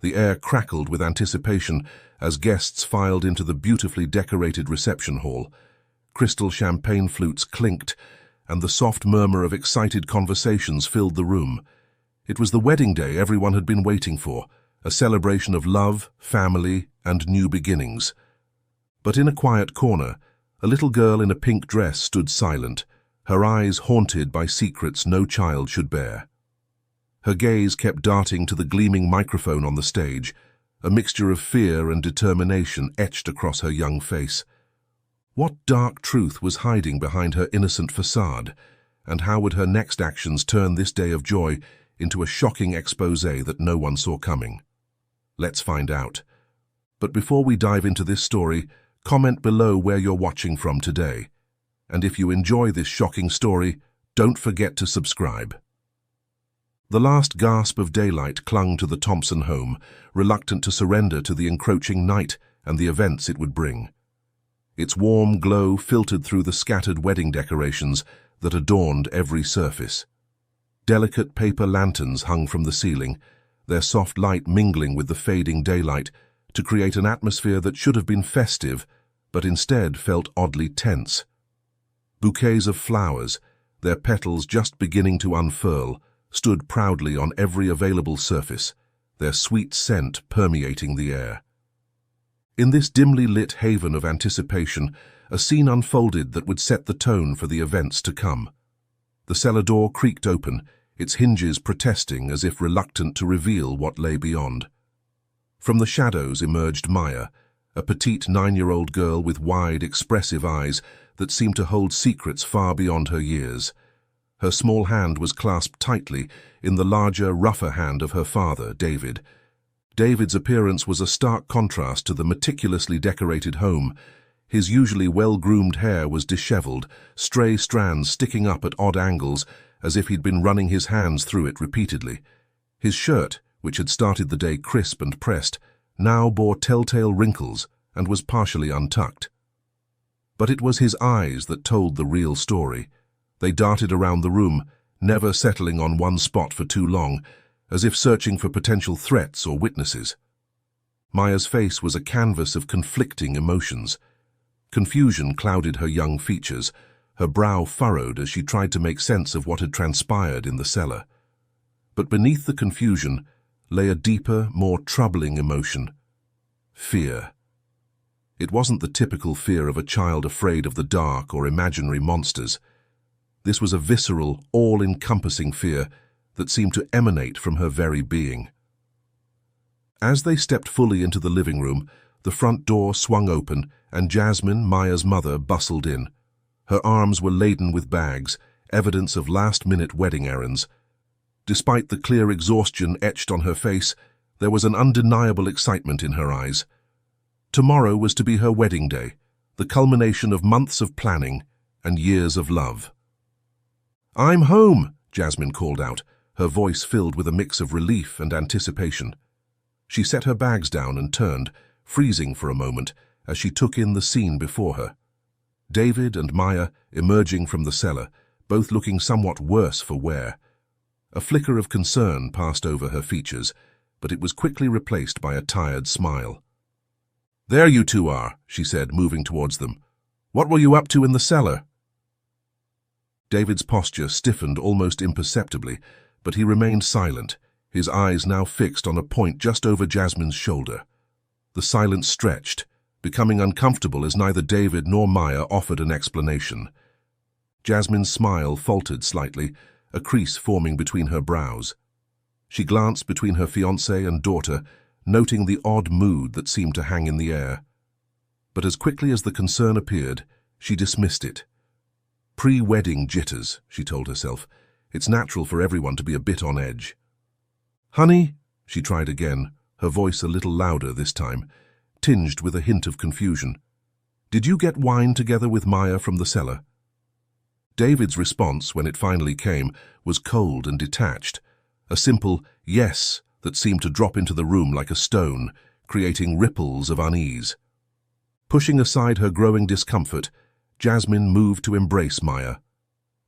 The air crackled with anticipation as guests filed into the beautifully decorated reception hall. Crystal champagne flutes clinked, and the soft murmur of excited conversations filled the room. It was the wedding day everyone had been waiting for, a celebration of love, family, and new beginnings. But in a quiet corner, a little girl in a pink dress stood silent, her eyes haunted by secrets no child should bear. Her gaze kept darting to the gleaming microphone on the stage, a mixture of fear and determination etched across her young face. What dark truth was hiding behind her innocent facade, and how would her next actions turn this day of joy into a shocking exposé that no one saw coming? Let's find out. But before we dive into this story, comment below where you're watching from today. And if you enjoy this shocking story, don't forget to subscribe. The last gasp of daylight clung to the Thompson home, reluctant to surrender to the encroaching night and the events it would bring. Its warm glow filtered through the scattered wedding decorations that adorned every surface. Delicate paper lanterns hung from the ceiling, their soft light mingling with the fading daylight to create an atmosphere that should have been festive, but instead felt oddly tense. Bouquets of flowers, their petals just beginning to unfurl, stood proudly on every available surface, their sweet scent permeating the air. In this dimly lit haven of anticipation, a scene unfolded that would set the tone for the events to come. The cellar door creaked open, its hinges protesting as if reluctant to reveal what lay beyond. From the shadows emerged Maya, a petite 9-year-old girl with wide, expressive eyes that seemed to hold secrets far beyond her years. Her small hand was clasped tightly in the larger, rougher hand of her father, David. David's appearance was a stark contrast to the meticulously decorated home. His usually well-groomed hair was disheveled, stray strands sticking up at odd angles, as if he'd been running his hands through it repeatedly. His shirt, which had started the day crisp and pressed, now bore telltale wrinkles and was partially untucked. But it was his eyes that told the real story. They darted around the room, never settling on one spot for too long, as if searching for potential threats or witnesses. Maya's face was a canvas of conflicting emotions. Confusion clouded her young features, her brow furrowed as she tried to make sense of what had transpired in the cellar. But beneath the confusion lay a deeper, more troubling emotion: fear. It wasn't the typical fear of a child afraid of the dark or imaginary monsters. This was a visceral, all-encompassing fear that seemed to emanate from her very being. As they stepped fully into the living room, the front door swung open and Jasmine, Maya's mother, bustled in. Her arms were laden with bags, evidence of last-minute wedding errands. Despite the clear exhaustion etched on her face, there was an undeniable excitement in her eyes. Tomorrow was to be her wedding day, the culmination of months of planning and years of love. "I'm home," Jasmine called out, her voice filled with a mix of relief and anticipation. She set her bags down and turned, freezing for a moment as she took in the scene before her. David and Maya emerging from the cellar, both looking somewhat worse for wear. A flicker of concern passed over her features, but it was quickly replaced by a tired smile. "There you two are," she said, moving towards them. "What were you up to in the cellar?" David's posture stiffened almost imperceptibly, but he remained silent, his eyes now fixed on a point just over Jasmine's shoulder. The silence stretched, becoming uncomfortable as neither David nor Maya offered an explanation. Jasmine's smile faltered slightly, a crease forming between her brows. She glanced between her fiancé and daughter, noting the odd mood that seemed to hang in the air. But as quickly as the concern appeared, she dismissed it. Pre-wedding jitters, she told herself. It's natural for everyone to be a bit on edge. "Honey," she tried again, her voice a little louder this time, tinged with a hint of confusion. "Did you get wine together with Maya from the cellar?" David's response, when it finally came, was cold and detached, a simple yes that seemed to drop into the room like a stone, creating ripples of unease. Pushing aside her growing discomfort, Jasmine moved to embrace Maya.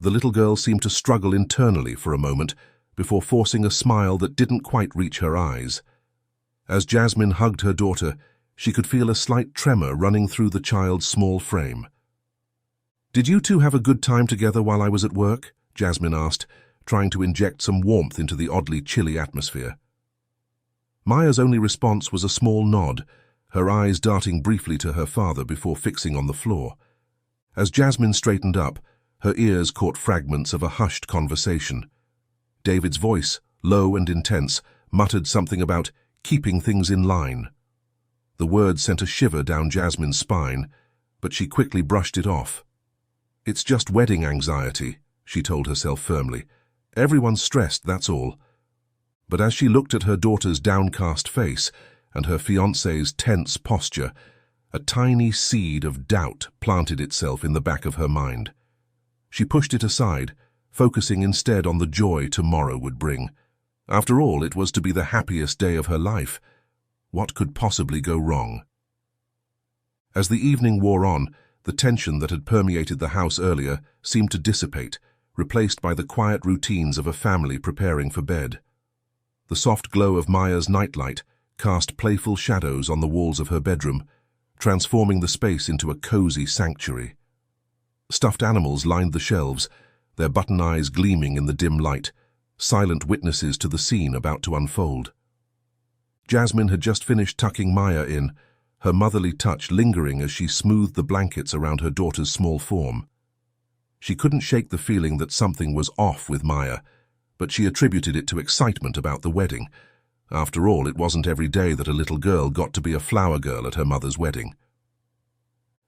The little girl seemed to struggle internally for a moment before forcing a smile that didn't quite reach her eyes. As Jasmine hugged her daughter, she could feel a slight tremor running through the child's small frame. "Did you two have a good time together while I was at work?" Jasmine asked, trying to inject some warmth into the oddly chilly atmosphere. Maya's only response was a small nod, her eyes darting briefly to her father before fixing on the floor. As Jasmine straightened up, her ears caught fragments of a hushed conversation. David's voice, low and intense, muttered something about keeping things in line. The word sent a shiver down Jasmine's spine, but she quickly brushed it off. "It's just wedding anxiety," she told herself firmly. "Everyone's stressed, that's all." But as she looked at her daughter's downcast face and her fiancé's tense posture, a tiny seed of doubt planted itself in the back of her mind. She pushed it aside, focusing instead on the joy tomorrow would bring. After all, it was to be the happiest day of her life. What could possibly go wrong? As the evening wore on, the tension that had permeated the house earlier seemed to dissipate, replaced by the quiet routines of a family preparing for bed. The soft glow of Maya's nightlight cast playful shadows on the walls of her bedroom, transforming the space into a cozy sanctuary. Stuffed animals lined the shelves, their button eyes gleaming in the dim light, silent witnesses to the scene about to unfold. Jasmine had just finished tucking Maya in, her motherly touch lingering as she smoothed the blankets around her daughter's small form. She couldn't shake the feeling that something was off with Maya, but she attributed it to excitement about the wedding. After all, it wasn't every day that a little girl got to be a flower girl at her mother's wedding.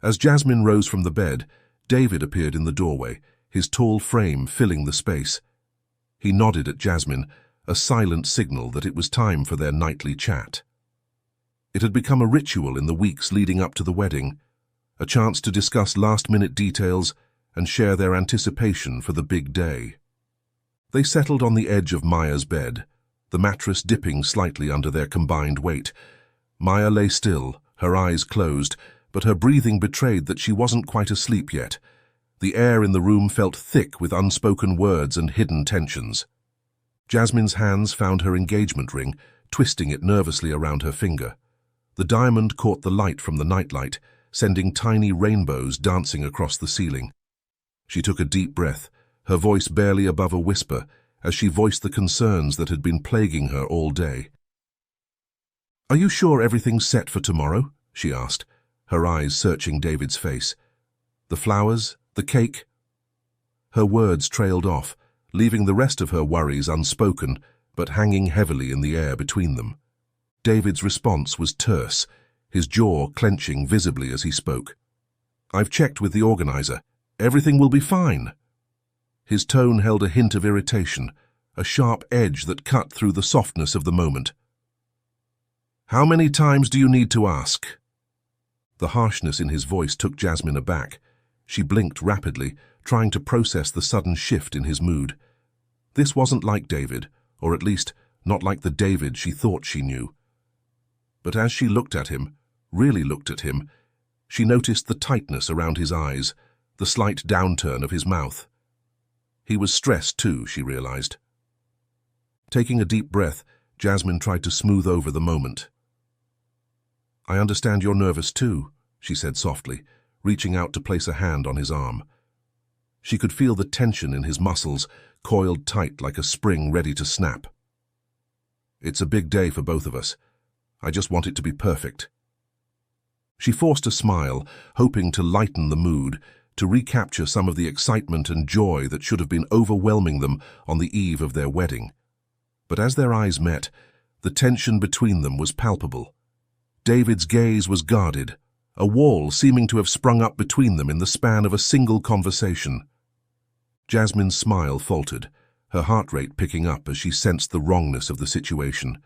As Jasmine rose from the bed, David appeared in the doorway, his tall frame filling the space. He nodded at Jasmine, a silent signal that it was time for their nightly chat. It had become a ritual in the weeks leading up to the wedding, a chance to discuss last-minute details and share their anticipation for the big day. They settled on the edge of Maya's bed, the mattress dipping slightly under their combined weight. Maya lay still, her eyes closed, but her breathing betrayed that she wasn't quite asleep yet. The air in the room felt thick with unspoken words and hidden tensions. Jasmine's hands found her engagement ring, twisting it nervously around her finger. The diamond caught the light from the nightlight, sending tiny rainbows dancing across the ceiling. She took a deep breath, her voice barely above a whisper, as she voiced the concerns that had been plaguing her all day. "Are you sure everything's set for tomorrow?" she asked, her eyes searching David's face. "The flowers, the cake?" Her words trailed off, leaving the rest of her worries unspoken, but hanging heavily in the air between them. David's response was terse, his jaw clenching visibly as he spoke. "I've checked with the organizer. Everything will be fine." His tone held a hint of irritation, a sharp edge that cut through the softness of the moment. "How many times do you need to ask?" The harshness in his voice took Jasmine aback. She blinked rapidly, trying to process the sudden shift in his mood. This wasn't like David, or at least not like the David she thought she knew. But as she looked at him, really looked at him, she noticed the tightness around his eyes, the slight downturn of his mouth. He was stressed too, she realized. Taking a deep breath, Jasmine tried to smooth over the moment. "I understand you're nervous too," she said softly, reaching out to place a hand on his arm. She could feel the tension in his muscles, coiled tight like a spring ready to snap. "It's a big day for both of us. I just want it to be perfect." She forced a smile, hoping to lighten the mood, to recapture some of the excitement and joy that should have been overwhelming them on the eve of their wedding. But as their eyes met, the tension between them was palpable. David's gaze was guarded, a wall seeming to have sprung up between them in the span of a single conversation. Jasmine's smile faltered, her heart rate picking up as she sensed the wrongness of the situation.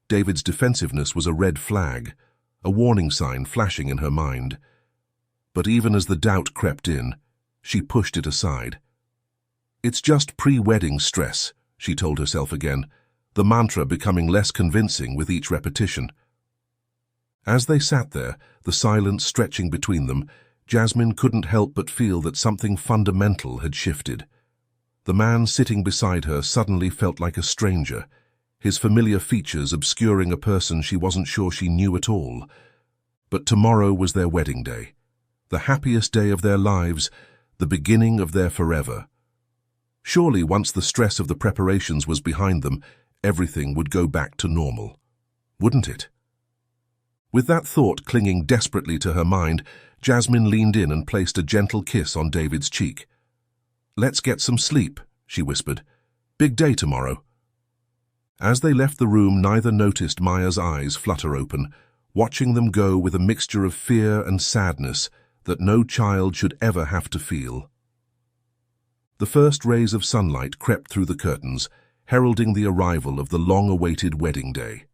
David's defensiveness was a red flag, a warning sign flashing in her mind. But even as the doubt crept in, she pushed it aside. "It's just pre-wedding stress," she told herself again, the mantra becoming less convincing with each repetition. As they sat there, the silence stretching between them, Jasmine couldn't help but feel that something fundamental had shifted. The man sitting beside her suddenly felt like a stranger, his familiar features obscuring a person she wasn't sure she knew at all. But tomorrow was their wedding day, the happiest day of their lives, the beginning of their forever. Surely once the stress of the preparations was behind them, everything would go back to normal. Wouldn't it? With that thought clinging desperately to her mind, Jasmine leaned in and placed a gentle kiss on David's cheek. "Let's get some sleep," she whispered. "Big day tomorrow." As they left the room, neither noticed Maya's eyes flutter open, watching them go with a mixture of fear and sadness that no child should ever have to feel. The first rays of sunlight crept through the curtains, heralding the arrival of the long-awaited wedding day.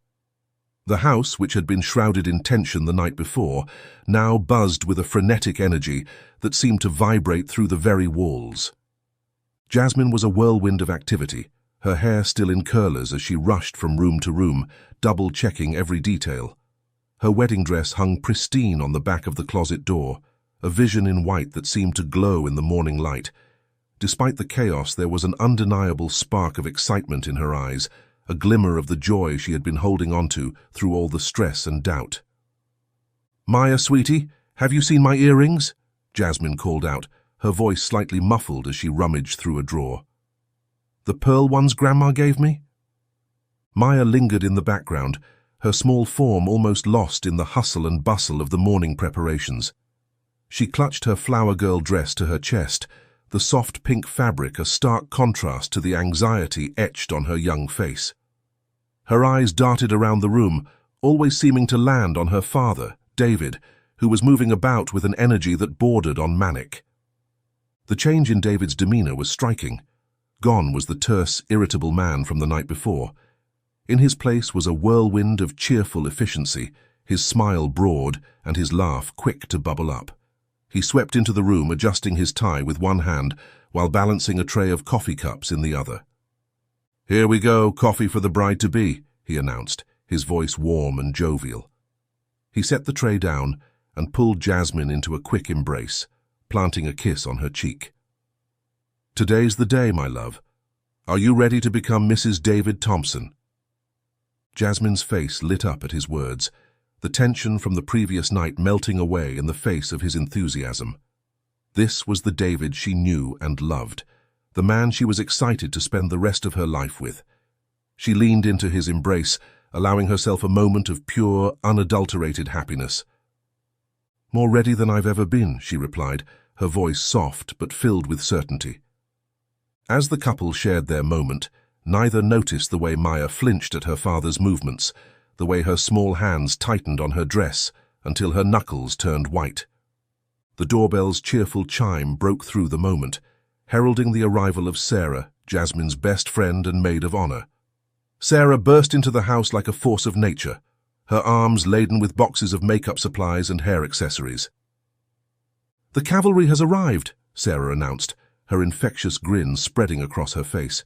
The house, which had been shrouded in tension the night before, now buzzed with a frenetic energy that seemed to vibrate through the very walls. Jasmine was a whirlwind of activity, her hair still in curlers as she rushed from room to room, double-checking every detail. Her wedding dress hung pristine on the back of the closet door, a vision in white that seemed to glow in the morning light. Despite the chaos, there was an undeniable spark of excitement in her eyes, a glimmer of the joy she had been holding onto through all the stress and doubt. "Maya, sweetie, have you seen my earrings?" Jasmine called out, her voice slightly muffled as she rummaged through a drawer. "The pearl ones Grandma gave me?" Maya lingered in the background, her small form almost lost in the hustle and bustle of the morning preparations. She clutched her flower girl dress to her chest, the soft pink fabric a stark contrast to the anxiety etched on her young face. Her eyes darted around the room, always seeming to land on her father, David, who was moving about with an energy that bordered on manic. The change in David's demeanor was striking. Gone was the terse, irritable man from the night before. In his place was a whirlwind of cheerful efficiency, his smile broad and his laugh quick to bubble up. He swept into the room, adjusting his tie with one hand while balancing a tray of coffee cups in the other. "Here we go, coffee for the bride-to-be," he announced, his voice warm and jovial. He set the tray down and pulled Jasmine into a quick embrace, planting a kiss on her cheek. "Today's the day, my love. Are you ready to become Mrs. David Thompson?" Jasmine's face lit up at his words, the tension from the previous night melting away in the face of his enthusiasm. This was the David she knew and loved, the man she was excited to spend the rest of her life with. She leaned into his embrace, allowing herself a moment of pure, unadulterated happiness. "More ready than I've ever been," she replied, her voice soft but filled with certainty. As the couple shared their moment, neither noticed the way Maya flinched at her father's movements, the way her small hands tightened on her dress until her knuckles turned white. The doorbell's cheerful chime broke through the moment, heralding the arrival of Sarah, Jasmine's best friend and maid of honor. Sarah burst into the house like a force of nature, her arms laden with boxes of makeup supplies and hair accessories. "The cavalry has arrived," Sarah announced, her infectious grin spreading across her face.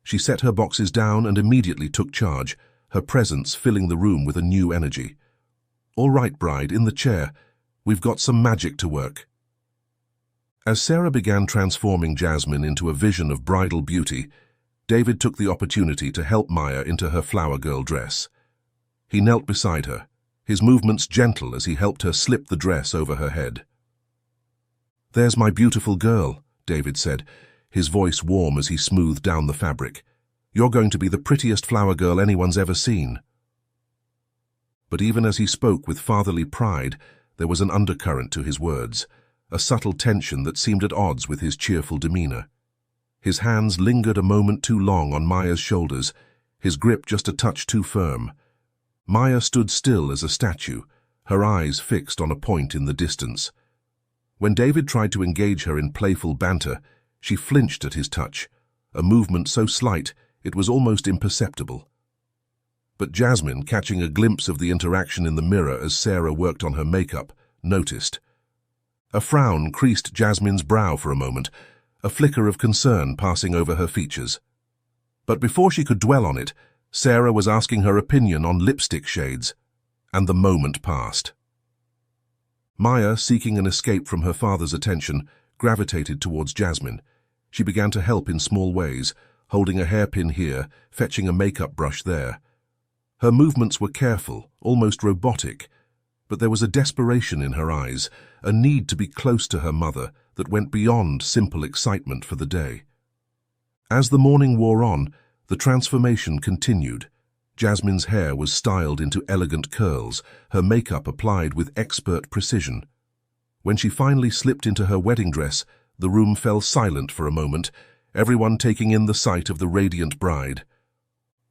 She set her boxes down and immediately took charge, her presence filling the room with a new energy. "All right, bride, in the chair. We've got some magic to work." As Sarah began transforming Jasmine into a vision of bridal beauty, David took the opportunity to help Maya into her flower girl dress. He knelt beside her, his movements gentle as he helped her slip the dress over her head. "There's my beautiful girl," David said, his voice warm as he smoothed down the fabric. "You're going to be the prettiest flower girl anyone's ever seen." But even as he spoke with fatherly pride, there was an undercurrent to his words, a subtle tension that seemed at odds with his cheerful demeanor. His hands lingered a moment too long on Maya's shoulders, his grip just a touch too firm. Maya stood still as a statue, her eyes fixed on a point in the distance. When David tried to engage her in playful banter, she flinched at his touch, a movement so slight it was almost imperceptible. But Jasmine, catching a glimpse of the interaction in the mirror as Sarah worked on her makeup, noticed. A frown creased Jasmine's brow for a moment, a flicker of concern passing over her features. But before she could dwell on it, Sarah was asking her opinion on lipstick shades, and the moment passed. Maya, seeking an escape from her father's attention, gravitated towards Jasmine. She began to help in small ways, holding a hairpin here, fetching a makeup brush there. Her movements were careful, almost robotic, but there was a desperation in her eyes, a need to be close to her mother that went beyond simple excitement for the day. As the morning wore on, the transformation continued. Jasmine's hair was styled into elegant curls, her makeup applied with expert precision. When she finally slipped into her wedding dress, the room fell silent for a moment, everyone taking in the sight of the radiant bride.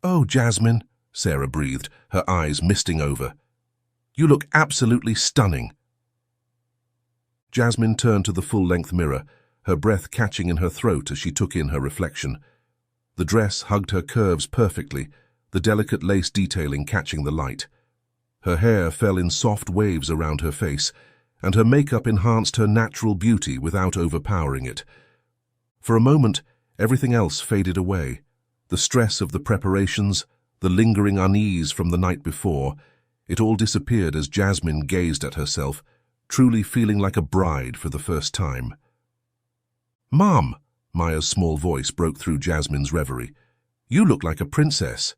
"Oh, Jasmine," Sarah breathed, her eyes misting over. "You look absolutely stunning." Jasmine turned to the full-length mirror, her breath catching in her throat as she took in her reflection. The dress hugged her curves perfectly, the delicate lace detailing catching the light. Her hair fell in soft waves around her face, and her makeup enhanced her natural beauty without overpowering it. For a moment, everything else faded away. The stress of the preparations, the lingering unease from the night before, it all disappeared as Jasmine gazed at herself, truly feeling like a bride for the first time. "Mom," Maya's small voice broke through Jasmine's reverie. "You look like a princess."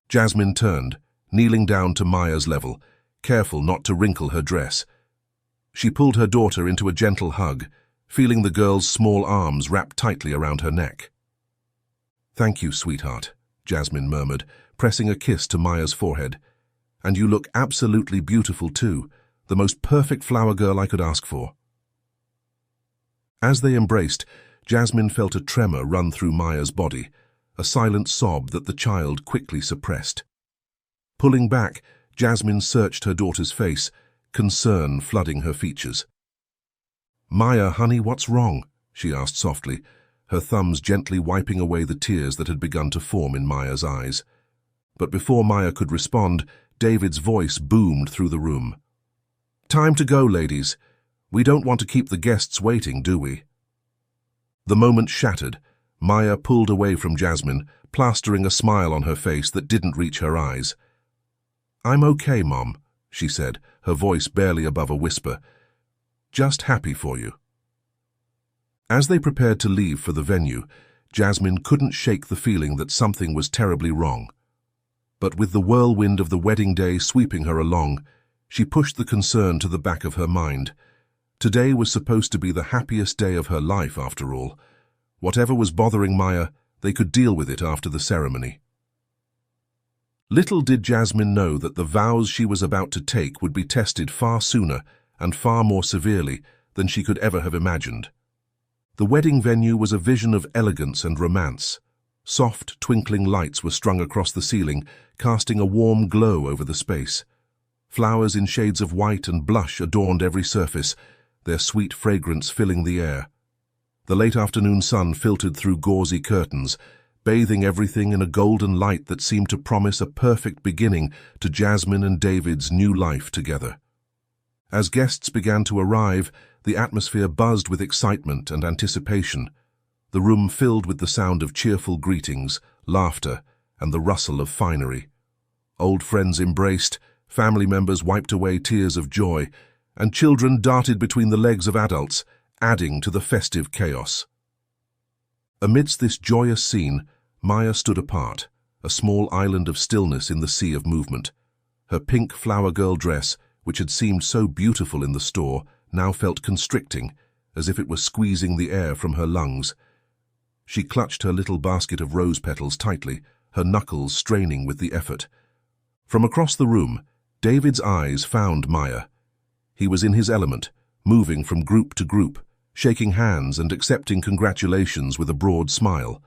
Jasmine turned, kneeling down to Maya's level, careful not to wrinkle her dress. She pulled her daughter into a gentle hug, feeling the girl's small arms wrapped tightly around her neck. "Thank you, sweetheart," Jasmine murmured, pressing a kiss to Maya's forehead. "And you look absolutely beautiful too, the most perfect flower girl I could ask for." As they embraced, Jasmine felt a tremor run through Maya's body, a silent sob that the child quickly suppressed. Pulling back, Jasmine searched her daughter's face, concern flooding her features. "Maya, honey, what's wrong?" she asked softly, her thumbs gently wiping away the tears that had begun to form in Maya's eyes. But before Maya could respond, David's voice boomed through the room. "Time to go, ladies. We don't want to keep the guests waiting, do we?" The moment shattered. Maya pulled away from Jasmine, plastering a smile on her face that didn't reach her eyes. "I'm okay, Mom," she said, her voice barely above a whisper. "Just happy for you." As they prepared to leave for the venue, Jasmine couldn't shake the feeling that something was terribly wrong. But with the whirlwind of the wedding day sweeping her along, she pushed the concern to the back of her mind. Today was supposed to be the happiest day of her life, after all. Whatever was bothering Maya, they could deal with it after the ceremony. Little did Jasmine know that the vows she was about to take would be tested far sooner and far more severely than she could ever have imagined. The wedding venue was a vision of elegance and romance. Soft, twinkling lights were strung across the ceiling, casting a warm glow over the space. Flowers in shades of white and blush adorned every surface, their sweet fragrance filling the air. The late afternoon sun filtered through gauzy curtains, bathing everything in a golden light that seemed to promise a perfect beginning to Jasmine and David's new life together. As guests began to arrive, the atmosphere buzzed with excitement and anticipation, the room filled with the sound of cheerful greetings, laughter, and the rustle of finery. Old friends embraced, family members wiped away tears of joy, and children darted between the legs of adults, adding to the festive chaos. Amidst this joyous scene, Maya stood apart, a small island of stillness in the sea of movement. Her pink flower girl dress, which had seemed so beautiful in the store, now felt constricting, as if it were squeezing the air from her lungs. She clutched her little basket of rose petals tightly, her knuckles straining with the effort. From across the room, David's eyes found Maya. He was in his element, moving from group to group, shaking hands and accepting congratulations with a broad smile.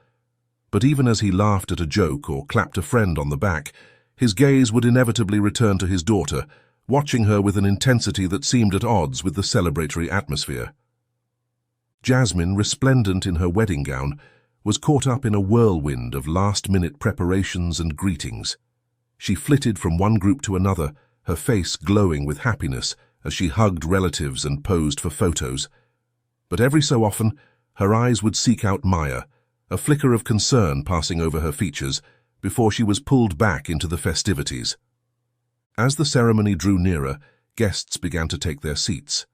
But even as he laughed at a joke or clapped a friend on the back, his gaze would inevitably return to his daughter, watching her with an intensity that seemed at odds with the celebratory atmosphere. Jasmine, resplendent in her wedding gown, was caught up in a whirlwind of last-minute preparations and greetings. She flitted from one group to another, her face glowing with happiness as she hugged relatives and posed for photos. But every so often, her eyes would seek out Maya, a flicker of concern passing over her features, before she was pulled back into the festivities. As the ceremony drew nearer, guests began to take their seats.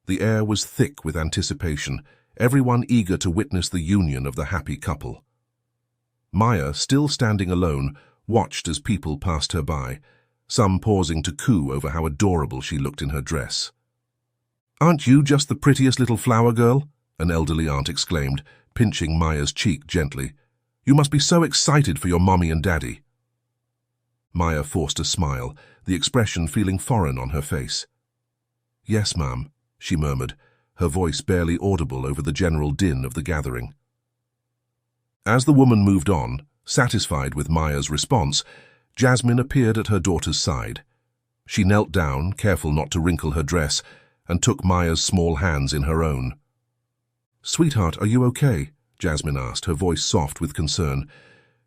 The air was thick with anticipation, everyone eager to witness the union of the happy couple. Maya, still standing alone, watched as people passed her by, some pausing to coo over how adorable she looked in her dress. "Aren't you just the prettiest little flower girl?" an elderly aunt exclaimed, pinching Maya's cheek gently. "You must be so excited for your mommy and daddy." Maya forced a smile, the expression feeling foreign on her face. "Yes, ma'am," she murmured, her voice barely audible over the general din of the gathering. As the woman moved on, satisfied with Maya's response, Jasmine appeared at her daughter's side. She knelt down, careful not to wrinkle her dress, and took Maya's small hands in her own. "Sweetheart, are you okay?" Jasmine asked, her voice soft with concern.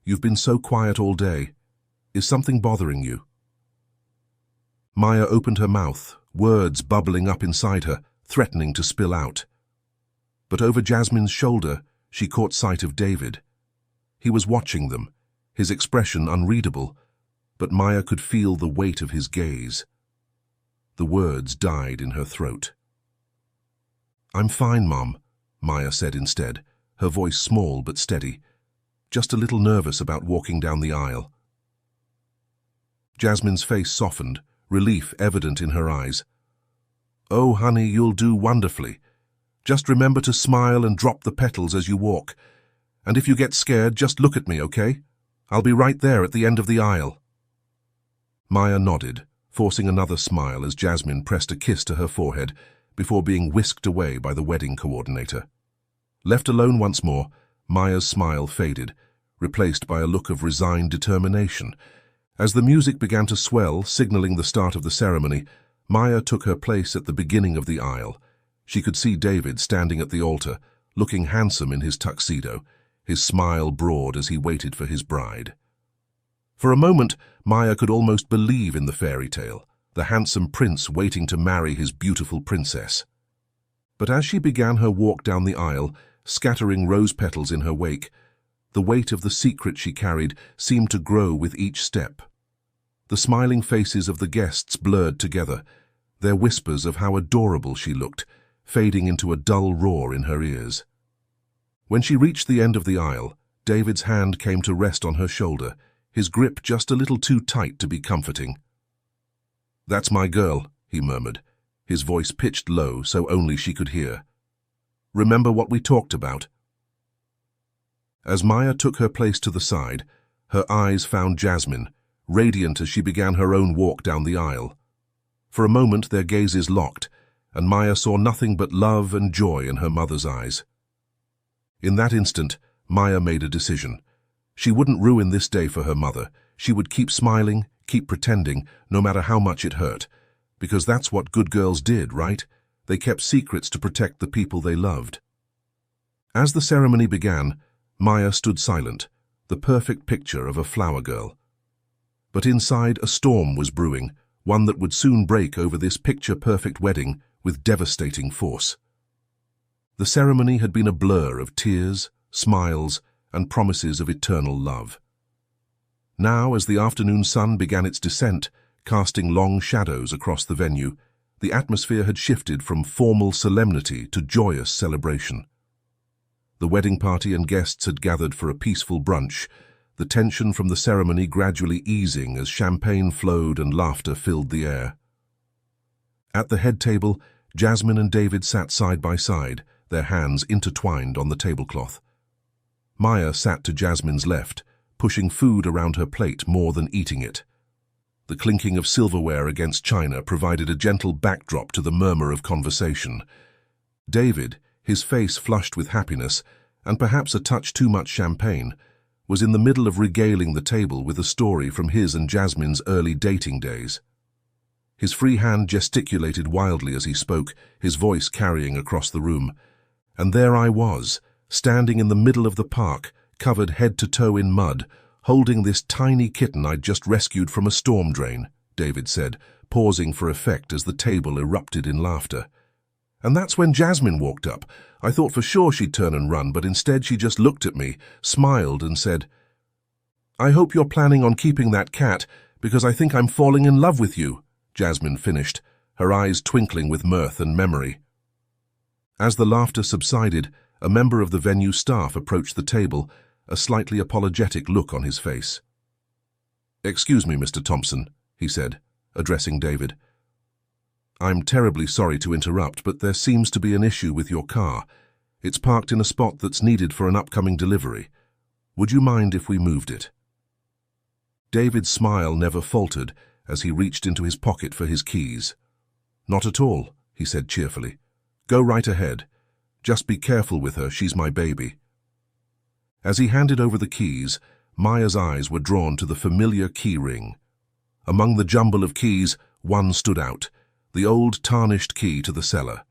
"You've been so quiet all day. Is something bothering you?" Maya opened her mouth, words bubbling up inside her, threatening to spill out. But over Jasmine's shoulder, she caught sight of David. He was watching them, his expression unreadable, but Maya could feel the weight of his gaze. The words died in her throat. "I'm fine, Mom," Maya said instead, her voice small but steady, "just a little nervous about walking down the aisle." Jasmine's face softened, relief evident in her eyes. "Oh, honey, you'll do wonderfully. Just remember to smile and drop the petals as you walk. And if you get scared, just look at me, okay? I'll be right there at the end of the aisle." Maya nodded, forcing another smile as Jasmine pressed a kiss to her forehead before being whisked away by the wedding coordinator. Left alone once more, Maya's smile faded, replaced by a look of resigned determination. As the music began to swell, signaling the start of the ceremony, Maya took her place at the beginning of the aisle. She could see David standing at the altar, looking handsome in his tuxedo, his smile broad as he waited for his bride. For a moment, Maya could almost believe in the fairy tale, the handsome prince waiting to marry his beautiful princess. But as she began her walk down the aisle, scattering rose petals in her wake, the weight of the secret she carried seemed to grow with each step. The smiling faces of the guests blurred together, their whispers of how adorable she looked, fading into a dull roar in her ears. When she reached the end of the aisle, David's hand came to rest on her shoulder, his grip just a little too tight to be comforting. "That's my girl," he murmured, his voice pitched low so only she could hear. "Remember what we talked about?" As Maya took her place to the side, her eyes found Jasmine, radiant as she began her own walk down the aisle. For a moment their gazes locked, and Maya saw nothing but love and joy in her mother's eyes. In that instant, Maya made a decision. She wouldn't ruin this day for her mother. She would keep smiling, keep pretending, no matter how much it hurt. Because that's what good girls did, right? They kept secrets to protect the people they loved. As the ceremony began, Maya stood silent, the perfect picture of a flower girl. But inside a storm was brewing, one that would soon break over this picture-perfect wedding with devastating force. The ceremony had been a blur of tears, smiles, and promises of eternal love. Now, as the afternoon sun began its descent, casting long shadows across the venue, the atmosphere had shifted from formal solemnity to joyous celebration. The wedding party and guests had gathered for a peaceful brunch, the tension from the ceremony gradually easing as champagne flowed and laughter filled the air. At the head table, Jasmine and David sat side by side, their hands intertwined on the tablecloth. Maya sat to Jasmine's left, pushing food around her plate more than eating it. The clinking of silverware against china provided a gentle backdrop to the murmur of conversation. David, his face flushed with happiness, and perhaps a touch too much champagne, was in the middle of regaling the table with a story from his and Jasmine's early dating days. His free hand gesticulated wildly as he spoke, his voice carrying across the room. And there I was, standing in the middle of the park, covered head to toe in mud, holding this tiny kitten I'd just rescued from a storm drain, David said, pausing for effect as the table erupted in laughter. And that's when Jasmine walked up. I thought for sure she'd turn and run, but instead she just looked at me, smiled and said, "I hope you're planning on keeping that cat, because I think I'm falling in love with you," Jasmine finished, her eyes twinkling with mirth and memory. As the laughter subsided, a member of the venue staff approached the table, a slightly apologetic look on his face. "Excuse me, Mr. Thompson," he said, addressing David. "I'm terribly sorry to interrupt, but there seems to be an issue with your car. It's parked in a spot that's needed for an upcoming delivery. Would you mind if we moved it?" David's smile never faltered as he reached into his pocket for his keys. "Not at all," he said cheerfully. "Go right ahead. Just be careful with her, she's my baby." As he handed over the keys, Maya's eyes were drawn to the familiar key ring. Among the jumble of keys, one stood out, the old tarnished key to the cellar.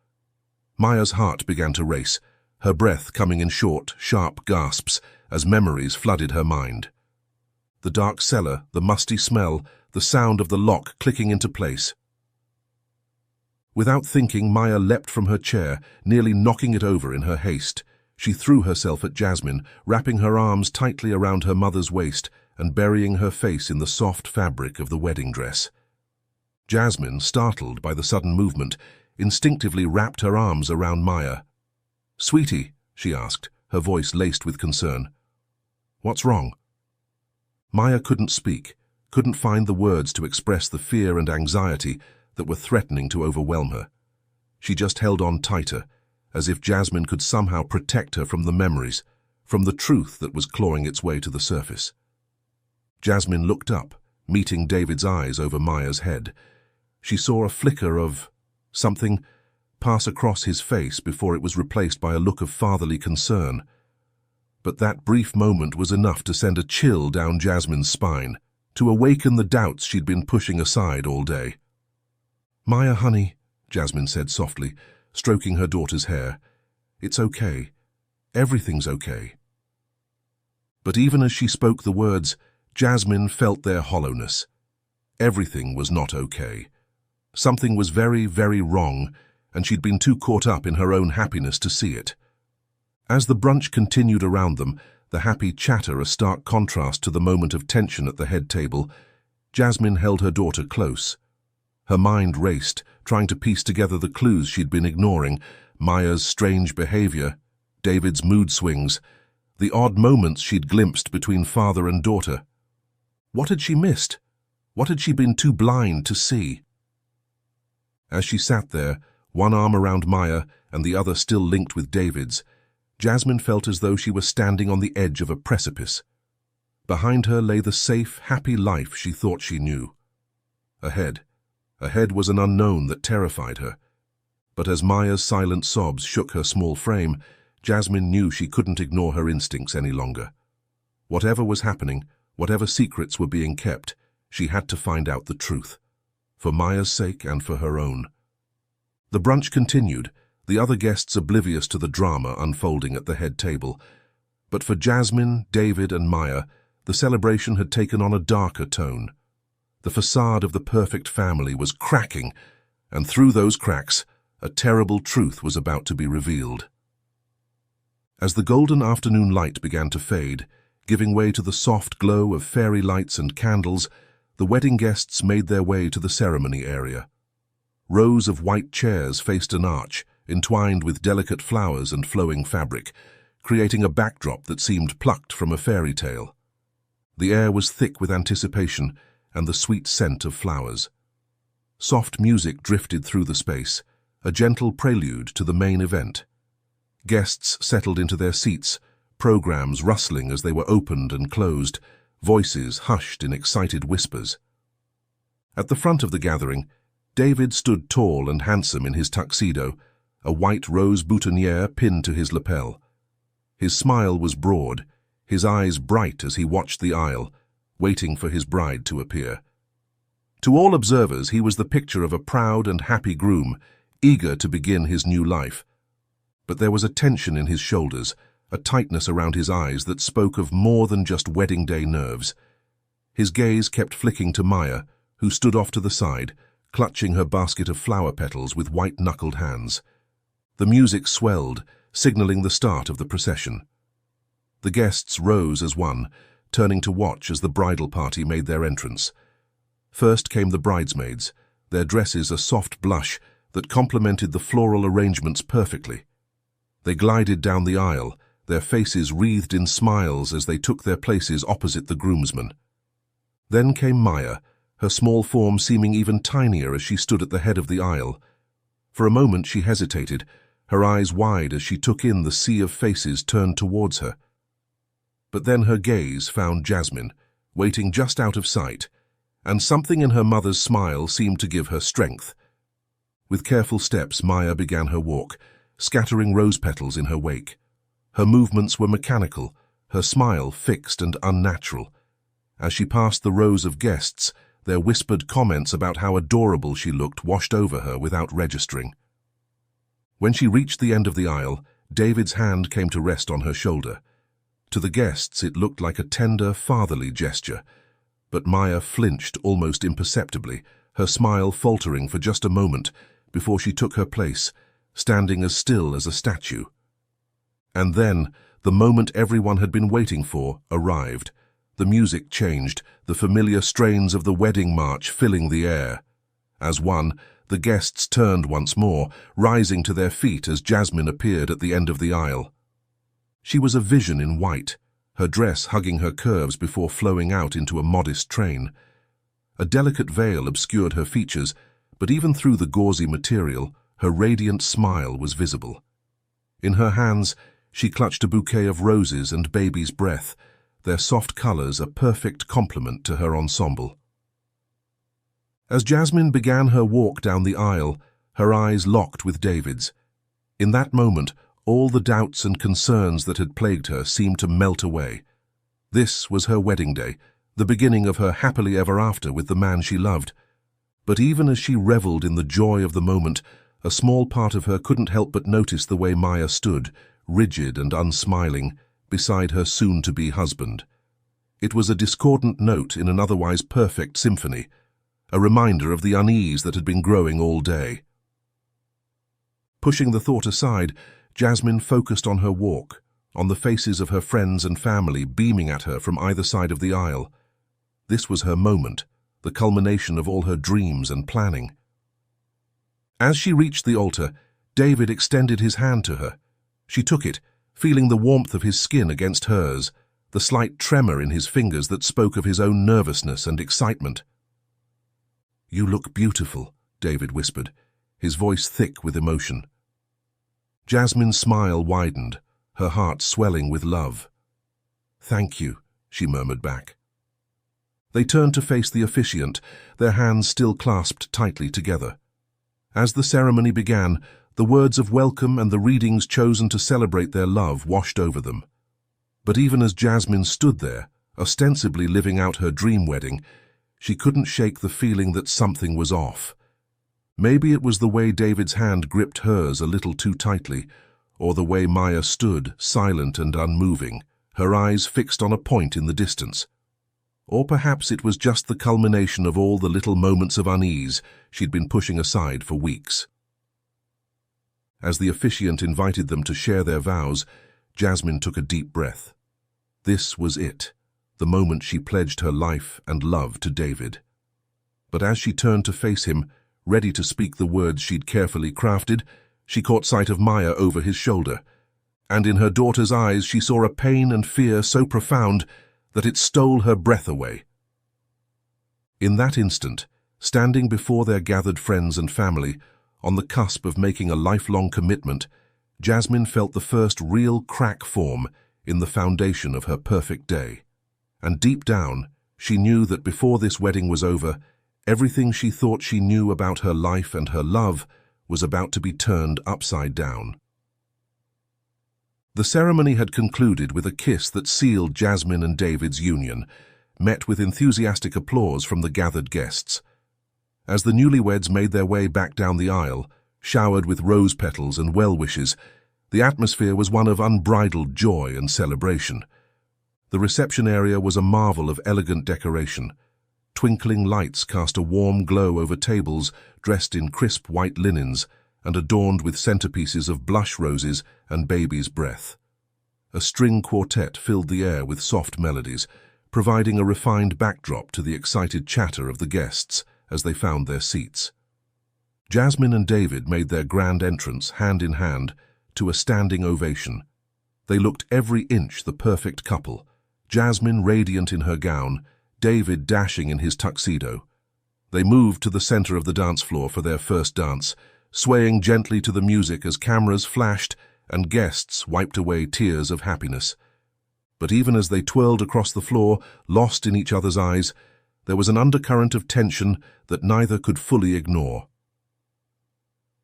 Maya's heart began to race, her breath coming in short, sharp gasps as memories flooded her mind. The dark cellar, the musty smell, the sound of the lock clicking into place. Without thinking, Maya leapt from her chair, nearly knocking it over in her haste. She threw herself at Jasmine, wrapping her arms tightly around her mother's waist and burying her face in the soft fabric of the wedding dress. Jasmine, startled by the sudden movement, instinctively wrapped her arms around Maya. "Sweetie," she asked, her voice laced with concern. "What's wrong?" Maya couldn't speak, couldn't find the words to express the fear and anxiety that were threatening to overwhelm her. She just held on tighter, as if Jasmine could somehow protect her from the memories, from the truth that was clawing its way to the surface. Jasmine looked up, meeting David's eyes over Maya's head. She saw a flicker of something pass across his face before it was replaced by a look of fatherly concern. But that brief moment was enough to send a chill down Jasmine's spine, to awaken the doubts she'd been pushing aside all day. "Maya, honey," Jasmine said softly, stroking her daughter's hair. "It's okay. Everything's okay." But even as she spoke the words, Jasmine felt their hollowness. Everything was not okay. Something was very, very wrong, and she'd been too caught up in her own happiness to see it. As the brunch continued around them, the happy chatter a stark contrast to the moment of tension at the head table, Jasmine held her daughter close. Her mind raced, trying to piece together the clues she'd been ignoring, Maya's strange behavior, David's mood swings, the odd moments she'd glimpsed between father and daughter. What had she missed? What had she been too blind to see? As she sat there, one arm around Maya and the other still linked with David's, Jasmine felt as though she were standing on the edge of a precipice. Behind her lay the safe, happy life she thought she knew. Ahead was an unknown that terrified her. But as Maya's silent sobs shook her small frame, Jasmine knew she couldn't ignore her instincts any longer. Whatever was happening, whatever secrets were being kept, she had to find out the truth, for Maya's sake and for her own. The brunch continued, the other guests oblivious to the drama unfolding at the head table. But for Jasmine, David, and Maya, the celebration had taken on a darker tone. The facade of the perfect family was cracking, and through those cracks, a terrible truth was about to be revealed. As the golden afternoon light began to fade, giving way to the soft glow of fairy lights and candles, the wedding guests made their way to the ceremony area. Rows of white chairs faced an arch, entwined with delicate flowers and flowing fabric, creating a backdrop that seemed plucked from a fairy tale. The air was thick with anticipation and the sweet scent of flowers. Soft music drifted through the space, a gentle prelude to the main event. Guests settled into their seats, programs rustling as they were opened and closed, voices hushed in excited whispers. At the front of the gathering, David stood tall and handsome in his tuxedo, a white rose boutonniere pinned to his lapel. His smile was broad, his eyes bright as he watched the aisle, waiting for his bride to appear. To all observers, he was the picture of a proud and happy groom, eager to begin his new life. But there was a tension in his shoulders, a tightness around his eyes that spoke of more than just wedding day nerves. His gaze kept flicking to Maya, who stood off to the side, clutching her basket of flower petals with white-knuckled hands. The music swelled, signaling the start of the procession. The guests rose as one, turning to watch as the bridal party made their entrance. First came the bridesmaids, their dresses a soft blush that complemented the floral arrangements perfectly. They glided down the aisle, their faces wreathed in smiles as they took their places opposite the groomsmen. Then came Maya, her small form seeming even tinier as she stood at the head of the aisle. For a moment she hesitated, her eyes wide as she took in the sea of faces turned towards her. But then her gaze found Jasmine, waiting just out of sight, and something in her mother's smile seemed to give her strength. With careful steps, Maya began her walk, scattering rose petals in her wake. Her movements were mechanical, her smile fixed and unnatural. As she passed the rows of guests, their whispered comments about how adorable she looked washed over her without registering. When she reached the end of the aisle, David's hand came to rest on her shoulder. To the guests it looked like a tender, fatherly gesture, but Maya flinched almost imperceptibly, her smile faltering for just a moment before she took her place, standing as still as a statue. And then, the moment everyone had been waiting for arrived. The music changed, the familiar strains of the wedding march filling the air. As one, the guests turned once more, rising to their feet as Jasmine appeared at the end of the aisle. She was a vision in white, her dress hugging her curves before flowing out into a modest train. A delicate veil obscured her features, but even through the gauzy material, her radiant smile was visible. In her hands, she clutched a bouquet of roses and baby's breath, their soft colors a perfect complement to her ensemble. As Jasmine began her walk down the aisle, her eyes locked with David's. In that moment, all the doubts and concerns that had plagued her seemed to melt away. This was her wedding day, the beginning of her happily ever after with the man she loved. But even as she reveled in the joy of the moment, a small part of her couldn't help but notice the way Maya stood, rigid and unsmiling, beside her soon-to-be husband. It was a discordant note in an otherwise perfect symphony, a reminder of the unease that had been growing all day. Pushing the thought aside, Jasmine focused on her walk, on the faces of her friends and family beaming at her from either side of the aisle. This was her moment, the culmination of all her dreams and planning. As she reached the altar, David extended his hand to her. She took it, feeling the warmth of his skin against hers, the slight tremor in his fingers that spoke of his own nervousness and excitement. "You look beautiful," David whispered, his voice thick with emotion. Jasmine's smile widened, her heart swelling with love. "Thank you," she murmured back. They turned to face the officiant, their hands still clasped tightly together. As the ceremony began, the words of welcome and the readings chosen to celebrate their love washed over them. But even as Jasmine stood there, ostensibly living out her dream wedding, she couldn't shake the feeling that something was off. Maybe it was the way David's hand gripped hers a little too tightly, or the way Maya stood, silent and unmoving, her eyes fixed on a point in the distance. Or perhaps it was just the culmination of all the little moments of unease she'd been pushing aside for weeks. As the officiant invited them to share their vows, Jasmine took a deep breath. This was it, the moment she pledged her life and love to David. But as she turned to face him, ready to speak the words she'd carefully crafted, she caught sight of Maya over his shoulder, and in her daughter's eyes she saw a pain and fear so profound that it stole her breath away. In that instant, standing before their gathered friends and family, on the cusp of making a lifelong commitment, Jasmine felt the first real crack form in the foundation of her perfect day. And deep down, she knew that before this wedding was over, everything she thought she knew about her life and her love was about to be turned upside down. The ceremony had concluded with a kiss that sealed Jasmine and David's union, met with enthusiastic applause from the gathered guests. As the newlyweds made their way back down the aisle, showered with rose petals and well-wishes, the atmosphere was one of unbridled joy and celebration. The reception area was a marvel of elegant decoration. Twinkling lights cast a warm glow over tables dressed in crisp white linens and adorned with centerpieces of blush roses and baby's breath. A string quartet filled the air with soft melodies, providing a refined backdrop to the excited chatter of the guests as they found their seats. Jasmine and David made their grand entrance hand in hand to a standing ovation. They looked every inch the perfect couple, Jasmine radiant in her gown, David dashing in his tuxedo. They moved to the center of the dance floor for their first dance, swaying gently to the music as cameras flashed and guests wiped away tears of happiness. But even as they twirled across the floor, lost in each other's eyes, there was an undercurrent of tension that neither could fully ignore.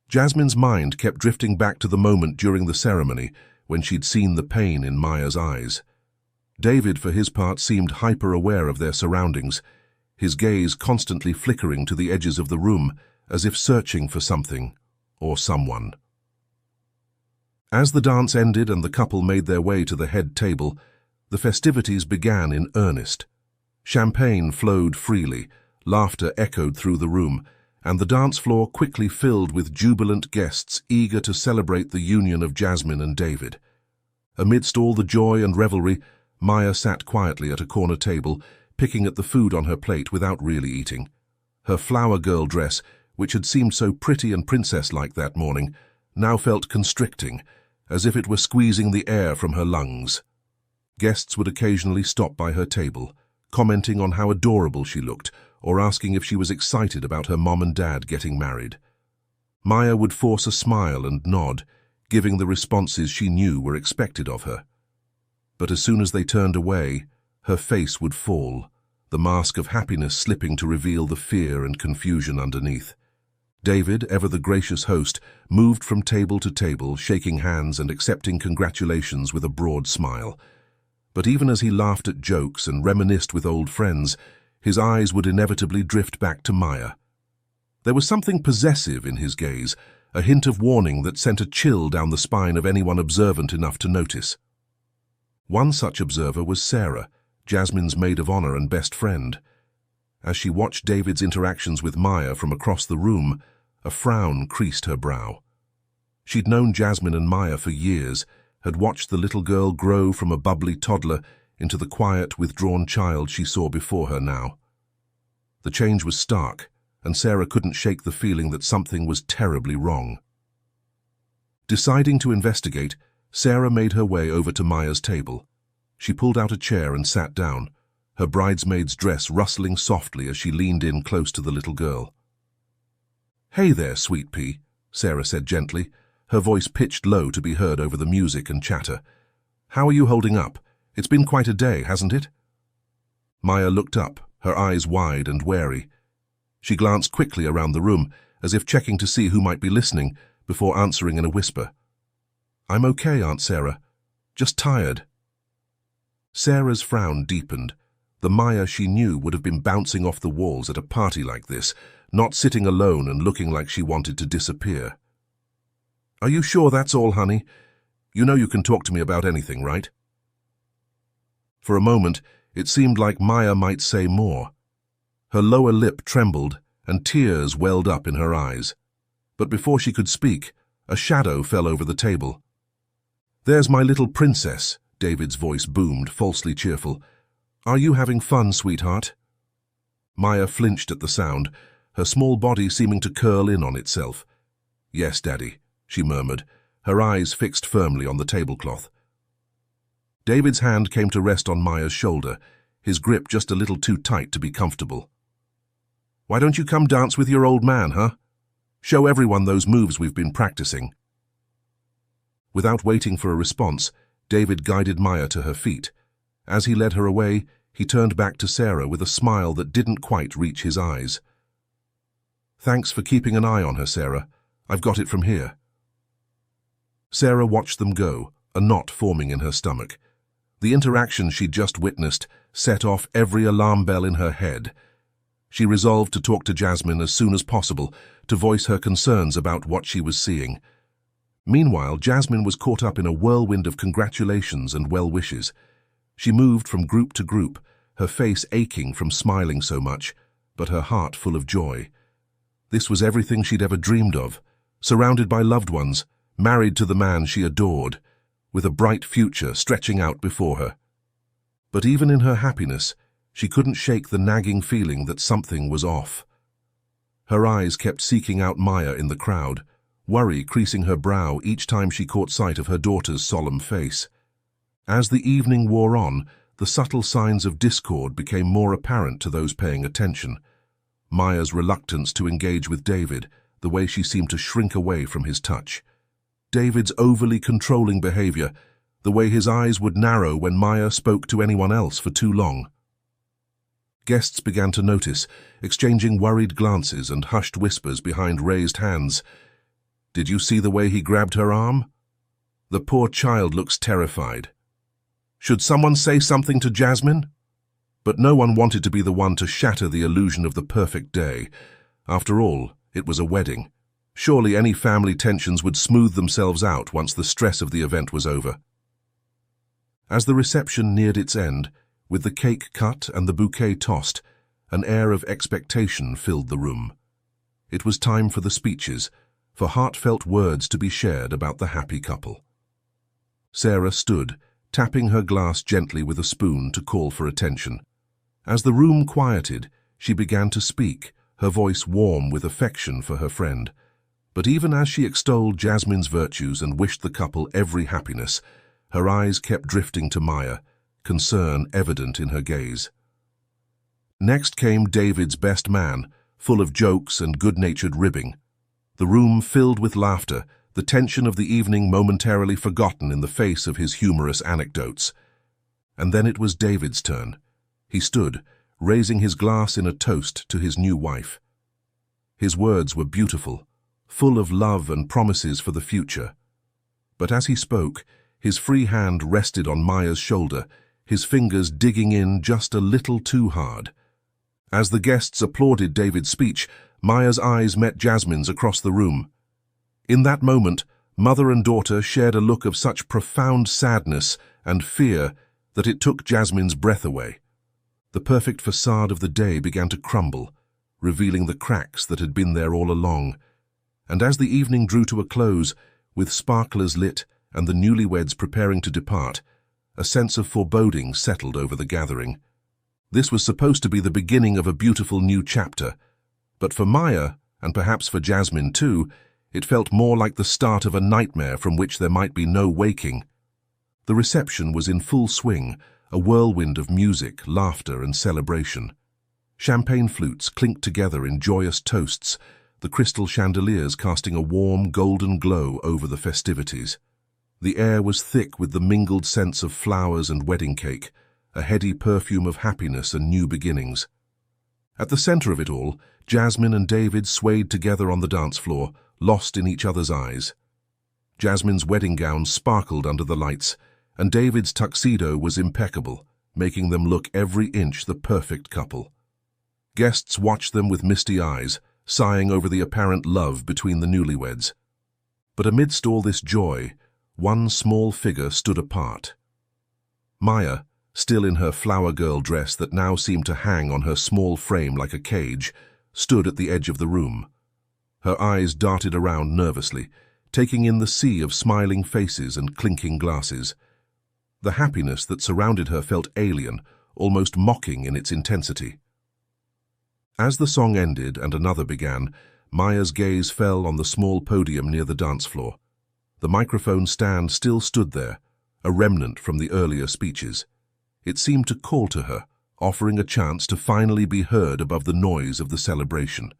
Jasmine's mind kept drifting back to the moment during the ceremony when she'd seen the pain in Maya's eyes. David, for his part, seemed hyper-aware of their surroundings, his gaze constantly flickering to the edges of the room as if searching for something or someone. As the dance ended and the couple made their way to the head table, the festivities began in earnest. Champagne flowed freely, laughter echoed through the room, and the dance floor quickly filled with jubilant guests eager to celebrate the union of Jasmine and David. Amidst all the joy and revelry, Maya sat quietly at a corner table, picking at the food on her plate without really eating. Her flower girl dress, which had seemed so pretty and princess-like that morning, now felt constricting, as if it were squeezing the air from her lungs. Guests would occasionally stop by her table, commenting on how adorable she looked, or asking if she was excited about her mom and dad getting married. Maya would force a smile and nod, giving the responses she knew were expected of her. But as soon as they turned away, her face would fall, the mask of happiness slipping to reveal the fear and confusion underneath. David, ever the gracious host, moved from table to table, shaking hands and accepting congratulations with a broad smile. But even as he laughed at jokes and reminisced with old friends, his eyes would inevitably drift back to Maya. There was something possessive in his gaze, a hint of warning that sent a chill down the spine of anyone observant enough to notice. One such observer was Sarah, Jasmine's maid of honor and best friend. As she watched David's interactions with Maya from across the room, a frown creased her brow. She'd known Jasmine and Maya for years, had watched the little girl grow from a bubbly toddler into the quiet, withdrawn child she saw before her now. The change was stark, and Sarah couldn't shake the feeling that something was terribly wrong. Deciding to investigate, Sarah made her way over to Maya's table. She pulled out a chair and sat down, her bridesmaid's dress rustling softly as she leaned in close to the little girl. "Hey there, sweet pea," Sarah said gently, her voice pitched low to be heard over the music and chatter. "How are you holding up? It's been quite a day, hasn't it?" Maya looked up, her eyes wide and wary. She glanced quickly around the room, as if checking to see who might be listening, before answering in a whisper. "I'm okay, Aunt Sarah. Just tired." Sarah's frown deepened. The Maya she knew would have been bouncing off the walls at a party like this, not sitting alone and looking like she wanted to disappear. "Are you sure that's all, honey? You know you can talk to me about anything, right?" For a moment, it seemed like Maya might say more. Her lower lip trembled, and tears welled up in her eyes. But before she could speak, a shadow fell over the table. "There's my little princess," David's voice boomed, falsely cheerful. "Are you having fun, sweetheart?" Maya flinched at the sound, her small body seeming to curl in on itself. "Yes, Daddy," she murmured, her eyes fixed firmly on the tablecloth. David's hand came to rest on Maya's shoulder, his grip just a little too tight to be comfortable. "Why don't you come dance with your old man, huh? Show everyone those moves we've been practicing." Without waiting for a response, David guided Maya to her feet. As he led her away, he turned back to Sarah with a smile that didn't quite reach his eyes. "Thanks for keeping an eye on her, Sarah. I've got it from here." Sarah watched them go, a knot forming in her stomach. The interaction she'd just witnessed set off every alarm bell in her head. She resolved to talk to Jasmine as soon as possible, to voice her concerns about what she was seeing. Meanwhile, Jasmine was caught up in a whirlwind of congratulations and well wishes. She moved from group to group, her face aching from smiling so much, but her heart full of joy. This was everything she'd ever dreamed of, surrounded by loved ones, married to the man she adored, with a bright future stretching out before her. But even in her happiness, she couldn't shake the nagging feeling that something was off. Her eyes kept seeking out Maya in the crowd, worry creasing her brow each time she caught sight of her daughter's solemn face. As the evening wore on, the subtle signs of discord became more apparent to those paying attention. Maya's reluctance to engage with David, the way she seemed to shrink away from his touch. David's overly controlling behavior, the way his eyes would narrow when Maya spoke to anyone else for too long. Guests began to notice, exchanging worried glances and hushed whispers behind raised hands. "Did you see the way he grabbed her arm? The poor child looks terrified. Should someone say something to Jasmine?" But no one wanted to be the one to shatter the illusion of the perfect day. After all, it was a wedding. Surely any family tensions would smooth themselves out once the stress of the event was over. As the reception neared its end, with the cake cut and the bouquet tossed, an air of expectation filled the room. It was time for the speeches, for heartfelt words to be shared about the happy couple. Sarah stood, tapping her glass gently with a spoon to call for attention. As the room quieted, she began to speak, her voice warm with affection for her friend. But even as she extolled Jasmine's virtues and wished the couple every happiness, her eyes kept drifting to Maya, concern evident in her gaze. Next came David's best man, full of jokes and good-natured ribbing. The room filled with laughter, the tension of the evening momentarily forgotten in the face of his humorous anecdotes. And then it was David's turn. He stood, raising his glass in a toast to his new wife. His words were beautiful, full of love and promises for the future. But as he spoke, his free hand rested on Maya's shoulder, his fingers digging in just a little too hard. As the guests applauded David's speech, Maya's eyes met Jasmine's across the room. In that moment, mother and daughter shared a look of such profound sadness and fear that it took Jasmine's breath away. The perfect facade of the day began to crumble, revealing the cracks that had been there all along. And as the evening drew to a close, with sparklers lit and the newlyweds preparing to depart, a sense of foreboding settled over the gathering. This was supposed to be the beginning of a beautiful new chapter, but for Maya, and perhaps for Jasmine too, it felt more like the start of a nightmare from which there might be no waking. The reception was in full swing, a whirlwind of music, laughter, and celebration. Champagne flutes clinked together in joyous toasts, the crystal chandeliers casting a warm, golden glow over the festivities. The air was thick with the mingled scents of flowers and wedding cake, a heady perfume of happiness and new beginnings. At the center of it all, Jasmine and David swayed together on the dance floor, lost in each other's eyes. Jasmine's wedding gown sparkled under the lights, and David's tuxedo was impeccable, making them look every inch the perfect couple. Guests watched them with misty eyes, sighing over the apparent love between the newlyweds. But amidst all this joy, one small figure stood apart. Maya, still in her flower girl dress that now seemed to hang on her small frame like a cage, stood at the edge of the room. Her eyes darted around nervously, taking in the sea of smiling faces and clinking glasses. The happiness that surrounded her felt alien, almost mocking in its intensity. As the song ended and another began, Maya's gaze fell on the small podium near the dance floor. The microphone stand still stood there, a remnant from the earlier speeches. It seemed to call to her, offering a chance to finally be heard above the noise of the celebration.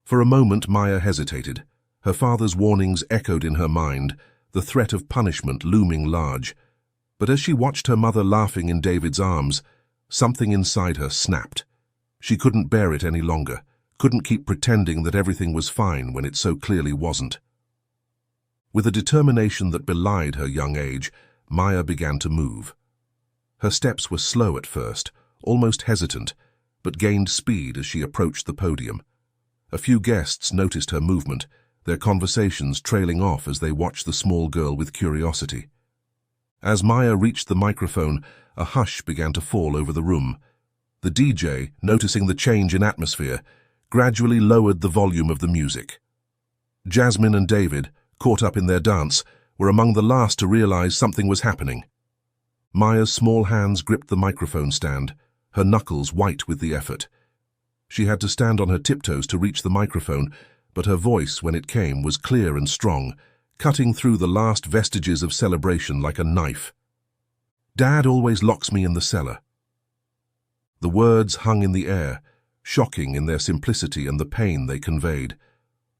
For a moment Maya hesitated. Her father's warnings echoed in her mind, the threat of punishment looming large. But as she watched her mother laughing in David's arms, something inside her snapped. She couldn't bear it any longer, couldn't keep pretending that everything was fine when it so clearly wasn't. With a determination that belied her young age, Maya began to move. Her steps were slow at first, almost hesitant, but gained speed as she approached the podium. A few guests noticed her movement, their conversations trailing off as they watched the small girl with curiosity. As Maya reached the microphone, a hush began to fall over the room. The DJ, noticing the change in atmosphere, gradually lowered the volume of the music. Jasmine and David, caught up in their dance, were among the last to realize something was happening. Maya's small hands gripped the microphone stand, her knuckles white with the effort. She had to stand on her tiptoes to reach the microphone, but her voice, when it came, was clear and strong, cutting through the last vestiges of celebration like a knife. Dad always locks me in the cellar." The words hung in the air, shocking in their simplicity and the pain they conveyed.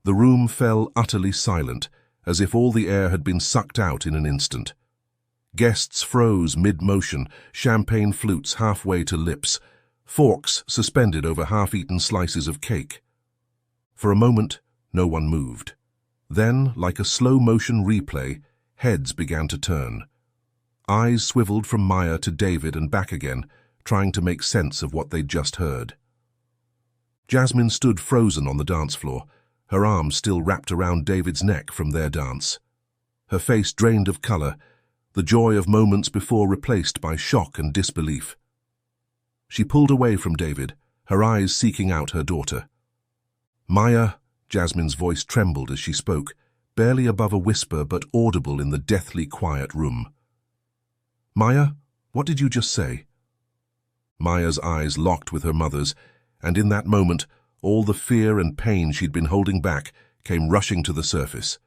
The room fell utterly silent, as if all the air had been sucked out in an instant. Guests froze mid-motion, champagne flutes halfway to lips, forks suspended over half-eaten slices of cake. For a moment, no one moved. Then, like a slow-motion replay, heads began to turn. Eyes swiveled from Maya to David and back again, trying to make sense of what they'd just heard. Jasmine stood frozen on the dance floor, her arms still wrapped around David's neck from their dance. Her face drained of color, the joy of moments before replaced by shock and disbelief. She pulled away from David, her eyes seeking out her daughter. "Maya," Jasmine's voice trembled as she spoke, barely above a whisper but audible in the deathly quiet room. "Maya, what did you just say?" Maya's eyes locked with her mother's, and in that moment, all the fear and pain she'd been holding back came rushing to the surface.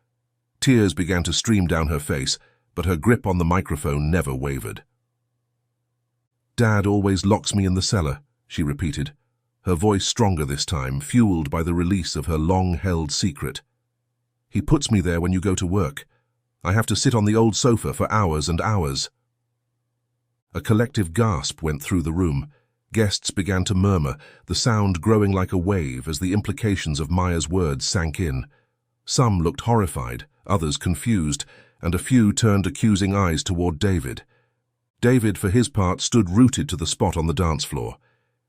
Tears began to stream down her face, but her grip on the microphone never wavered. "Dad always locks me in the cellar," she repeated, her voice stronger this time, fueled by the release of her long-held secret. "He puts me there when you go to work. I have to sit on the old sofa for hours and hours." A collective gasp went through the room. Guests began to murmur, the sound growing like a wave as the implications of Maya's words sank in. Some looked horrified, others confused, and a few turned accusing eyes toward David. David, for his part, stood rooted to the spot on the dance floor.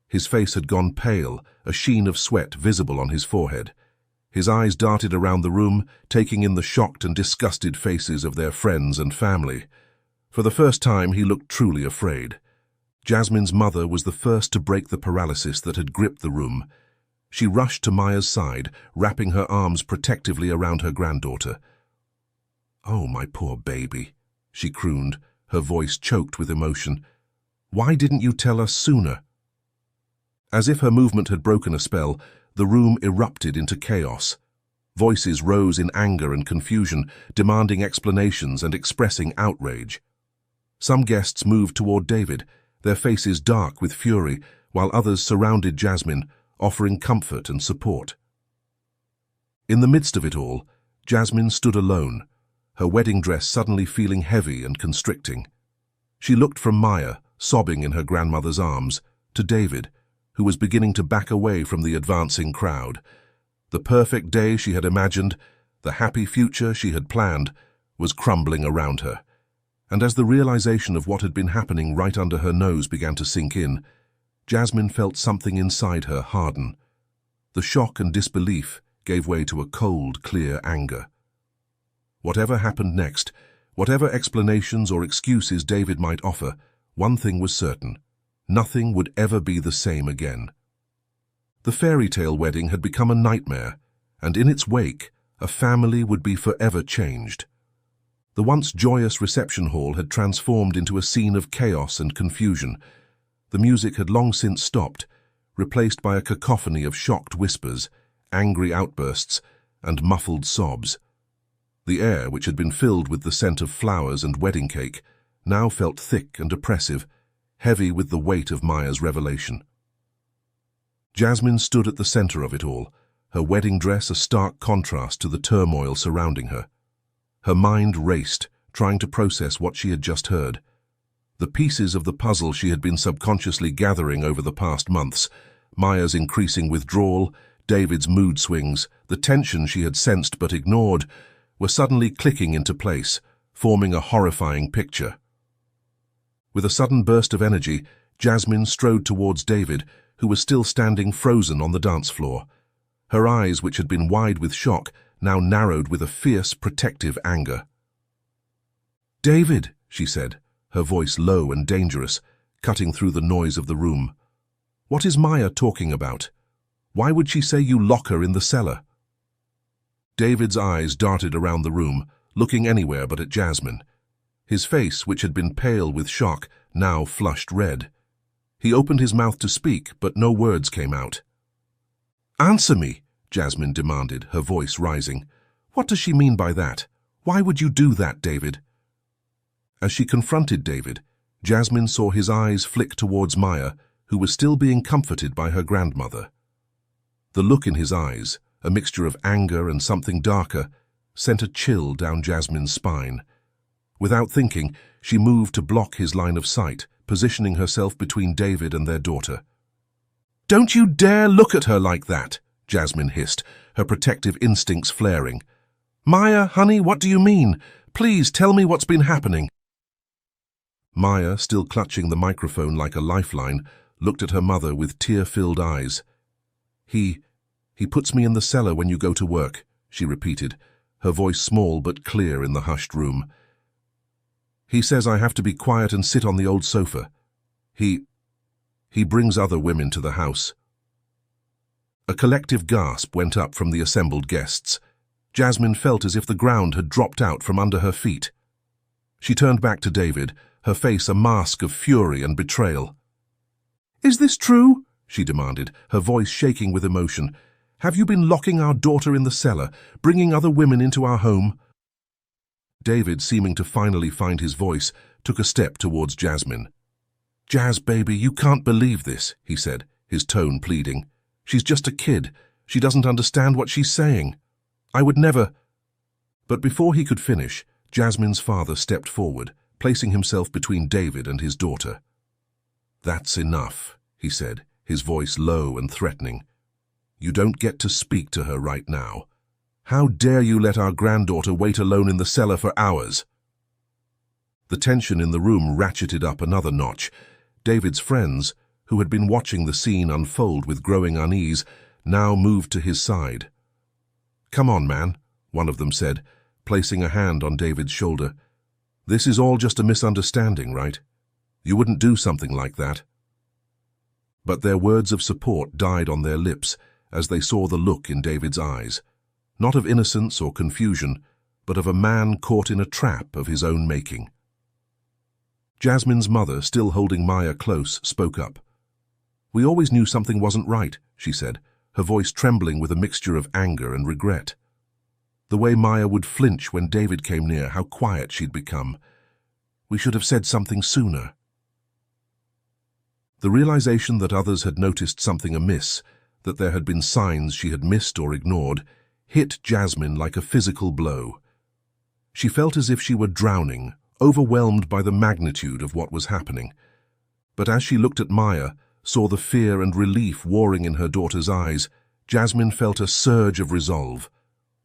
His face had gone pale, a sheen of sweat visible on his forehead. His eyes darted around the room, taking in the shocked and disgusted faces of their friends and family. For the first time, he looked truly afraid. Jasmine's mother was the first to break the paralysis that had gripped the room. She rushed to Maya's side, wrapping her arms protectively around her granddaughter. "Oh, my poor baby," she crooned, her voice choked with emotion. "Why didn't you tell us sooner?" As if her movement had broken a spell, the room erupted into chaos. Voices rose in anger and confusion, demanding explanations and expressing outrage. Some guests moved toward David, their faces dark with fury, while others surrounded Jasmine, offering comfort and support. In the midst of it all, Jasmine stood alone, her wedding dress suddenly feeling heavy and constricting. She looked from Maya, sobbing in her grandmother's arms, to David, who was beginning to back away from the advancing crowd. The perfect day she had imagined, the happy future she had planned, was crumbling around her. And as the realization of what had been happening right under her nose began to sink in, Jasmine felt something inside her harden. The shock and disbelief gave way to a cold, clear anger. Whatever happened next, whatever explanations or excuses David might offer, one thing was certain: nothing would ever be the same again. The fairy tale wedding had become a nightmare, and in its wake, a family would be forever changed. The once joyous reception hall had transformed into a scene of chaos and confusion. The music had long since stopped, replaced by a cacophony of shocked whispers, angry outbursts, and muffled sobs. The air, which had been filled with the scent of flowers and wedding cake, now felt thick and oppressive, heavy with the weight of Maya's revelation. Jasmine stood at the center of it all, her wedding dress a stark contrast to the turmoil surrounding her. Her mind raced, trying to process what she had just heard. The pieces of the puzzle she had been subconsciously gathering over the past months, Maya's increasing withdrawal, David's mood swings, the tension she had sensed but ignored, were suddenly clicking into place, forming a horrifying picture. With a sudden burst of energy, Jasmine strode towards David, who was still standing frozen on the dance floor. Her eyes, which had been wide with shock, now narrowed with a fierce, protective anger. "David," she said, her voice low and dangerous, cutting through the noise of the room. "What is Maya talking about? Why would she say you lock her in the cellar?" David's eyes darted around the room, looking anywhere but at Jasmine. His face, which had been pale with shock, now flushed red. He opened his mouth to speak, but no words came out. "Answer me," Jasmine demanded, her voice rising. "What does she mean by that? Why would you do that, David?" As she confronted David, Jasmine saw his eyes flick towards Maya, who was still being comforted by her grandmother. The look in his eyes, a mixture of anger and something darker, sent a chill down Jasmine's spine. Without thinking, she moved to block his line of sight, positioning herself between David and their daughter. "Don't you dare look at her like that," Jasmine hissed, her protective instincts flaring. "Maya, honey, what do you mean? Please tell me what's been happening." Maya, still clutching the microphone like a lifeline, looked at her mother with tear-filled eyes. He puts me in the cellar when you go to work," she repeated, her voice small but clear in the hushed room. "He says I have to be quiet and sit on the old sofa. He brings other women to the house." A collective gasp went up from the assembled guests. Jasmine felt as if the ground had dropped out from under her feet. She turned back to David, her face a mask of fury and betrayal. "Is this true?" she demanded, her voice shaking with emotion. "Have you been locking our daughter in the cellar, bringing other women into our home?" David, seeming to finally find his voice, took a step towards Jasmine. "Jazz, baby, you can't believe this," he said, his tone pleading. "She's just a kid. She doesn't understand what she's saying. I would never—" But before he could finish, Jasmine's father stepped forward, placing himself between David and his daughter. "That's enough," he said, his voice low and threatening. "You don't get to speak to her right now. How dare you let our granddaughter wait alone in the cellar for hours?" The tension in the room ratcheted up another notch. David's friends, who had been watching the scene unfold with growing unease, now moved to his side. "Come on, man," one of them said, placing a hand on David's shoulder. "This is all just a misunderstanding, right? You wouldn't do something like that." But their words of support died on their lips as they saw the look in David's eyes, not of innocence or confusion, but of a man caught in a trap of his own making. Jasmine's mother, still holding Maya close, spoke up. "We always knew something wasn't right," she said, her voice trembling with a mixture of anger and regret. The way Maya would flinch when David came near, how quiet she'd become. "We should have said something sooner." The realization that others had noticed something amiss, that there had been signs she had missed or ignored, hit Jasmine like a physical blow. She felt as if she were drowning, overwhelmed by the magnitude of what was happening. But as she looked at Maya, saw the fear and relief warring in her daughter's eyes, Jasmine felt a surge of resolve.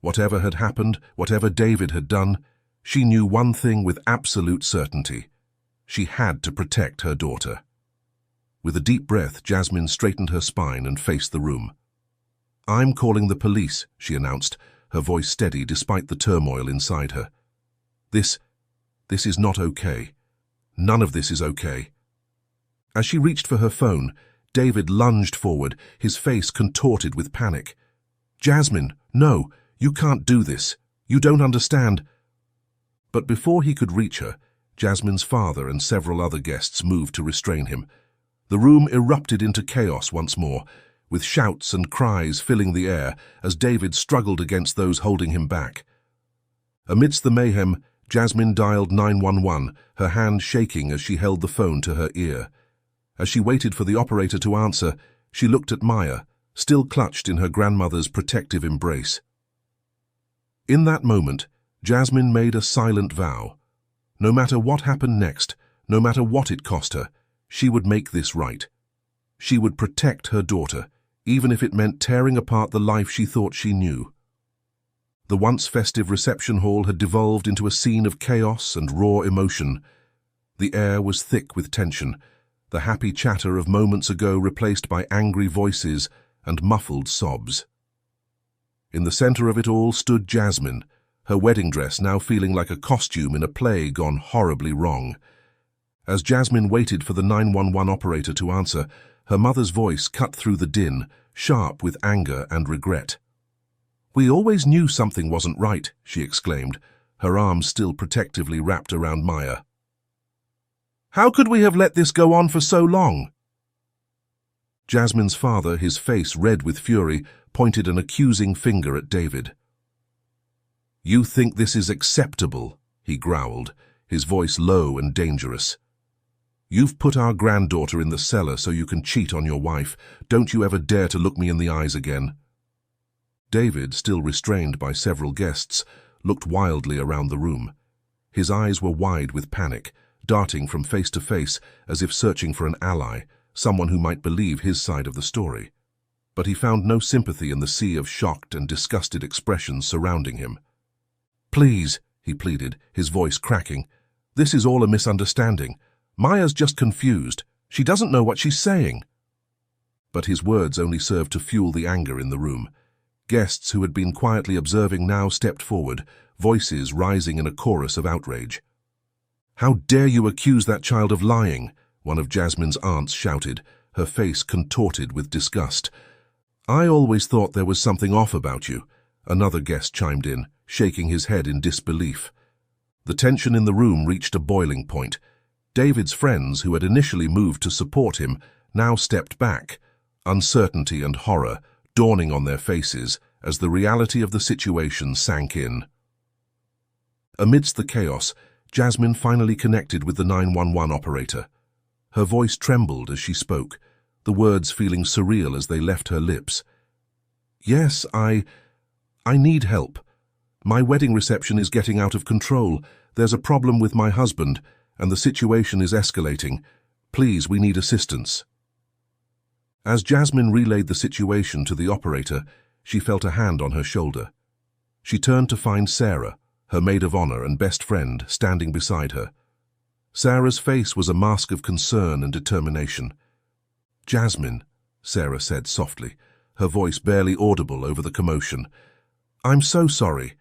Whatever had happened, whatever David had done, she knew one thing with absolute certainty. She had to protect her daughter. With a deep breath, Jasmine straightened her spine and faced the room. "I'm calling the police," she announced, her voice steady despite the turmoil inside her. This is not okay. None of this is okay." As she reached for her phone, David lunged forward, his face contorted with panic. "Jasmine, no, you can't do this. You don't understand." But before he could reach her, Jasmine's father and several other guests moved to restrain him. The room erupted into chaos once more, with shouts and cries filling the air as David struggled against those holding him back. Amidst the mayhem, Jasmine dialed 911, her hand shaking as she held the phone to her ear. As she waited for the operator to answer, she looked at Maya, still clutched in her grandmother's protective embrace. In that moment, Jasmine made a silent vow. No matter what happened next, no matter what it cost her, she would make this right. She would protect her daughter, even if it meant tearing apart the life she thought she knew. The once festive reception hall had devolved into a scene of chaos and raw emotion. The air was thick with tension, the happy chatter of moments ago replaced by angry voices and muffled sobs. In the center of it all stood Jasmine, her wedding dress now feeling like a costume in a play gone horribly wrong. As Jasmine waited for the 911 operator to answer, her mother's voice cut through the din, sharp with anger and regret. "We always knew something wasn't right," she exclaimed, her arms still protectively wrapped around Maya. "How could we have let this go on for so long?" Jasmine's father, his face red with fury, pointed an accusing finger at David. "You think this is acceptable?" he growled, his voice low and dangerous. "You've put our granddaughter in the cellar so you can cheat on your wife. Don't you ever dare to look me in the eyes again." David, still restrained by several guests, looked wildly around the room. His eyes were wide with panic, darting from face to face as if searching for an ally, someone who might believe his side of the story. But he found no sympathy in the sea of shocked and disgusted expressions surrounding him. "Please," he pleaded, his voice cracking. "This is all a misunderstanding. Maya's just confused. She doesn't know what she's saying." But his words only served to fuel the anger in the room. Guests who had been quietly observing now stepped forward, voices rising in a chorus of outrage. "How dare you accuse that child of lying?" one of Jasmine's aunts shouted, her face contorted with disgust. "I always thought there was something off about you," another guest chimed in, shaking his head in disbelief. The tension in the room reached a boiling point. David's friends, who had initially moved to support him, now stepped back, uncertainty and horror dawning on their faces as the reality of the situation sank in. Amidst the chaos, Jasmine finally connected with the 911 operator. Her voice trembled as she spoke, the words feeling surreal as they left her lips. "Yes, I need help. My wedding reception is getting out of control. There's a problem with my husband, and the situation is escalating. Please, we need assistance." As Jasmine relayed the situation to the operator, she felt a hand on her shoulder. She turned to find Sarah, her maid of honor and best friend, standing beside her. Sarah's face was a mask of concern and determination. "Jasmine," Sarah said softly, her voice barely audible over the commotion. "I'm so sorry.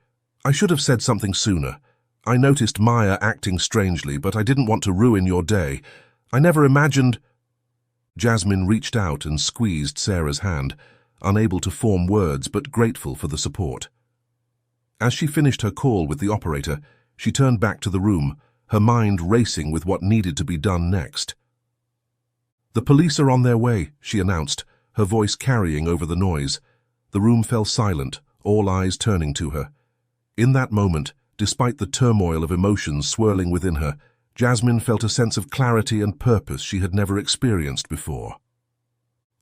I should have said something sooner. I noticed Maya acting strangely, but I didn't want to ruin your day. I never imagined—" Jasmine reached out and squeezed Sarah's hand, unable to form words but grateful for the support. As she finished her call with the operator, she turned back to the room, her mind racing with what needed to be done next. "The police are on their way," she announced, her voice carrying over the noise. The room fell silent, all eyes turning to her. In that moment, despite the turmoil of emotions swirling within her, Jasmine felt a sense of clarity and purpose she had never experienced before.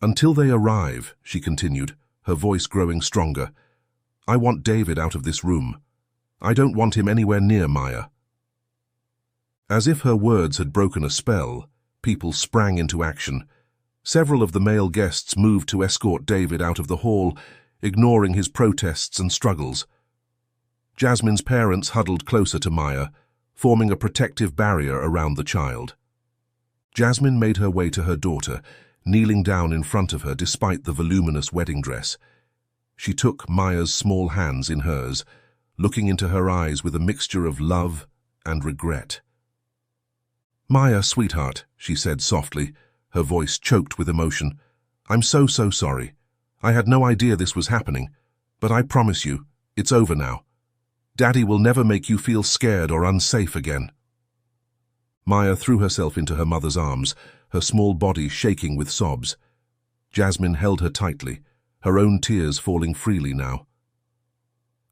"Until they arrive," she continued, her voice growing stronger, "I want David out of this room. I don't want him anywhere near Maya." As if her words had broken a spell, people sprang into action. Several of the male guests moved to escort David out of the hall, ignoring his protests and struggles. Jasmine's parents huddled closer to Maya, forming a protective barrier around the child. Jasmine made her way to her daughter, kneeling down in front of her despite the voluminous wedding dress. She took Maya's small hands in hers, looking into her eyes with a mixture of love and regret. "Maya, sweetheart," she said softly, her voice choked with emotion, "I'm so sorry. I had no idea this was happening, but I promise you, it's over now. Daddy will never make you feel scared or unsafe again." Maya threw herself into her mother's arms, her small body shaking with sobs. Jasmine held her tightly, her own tears falling freely now.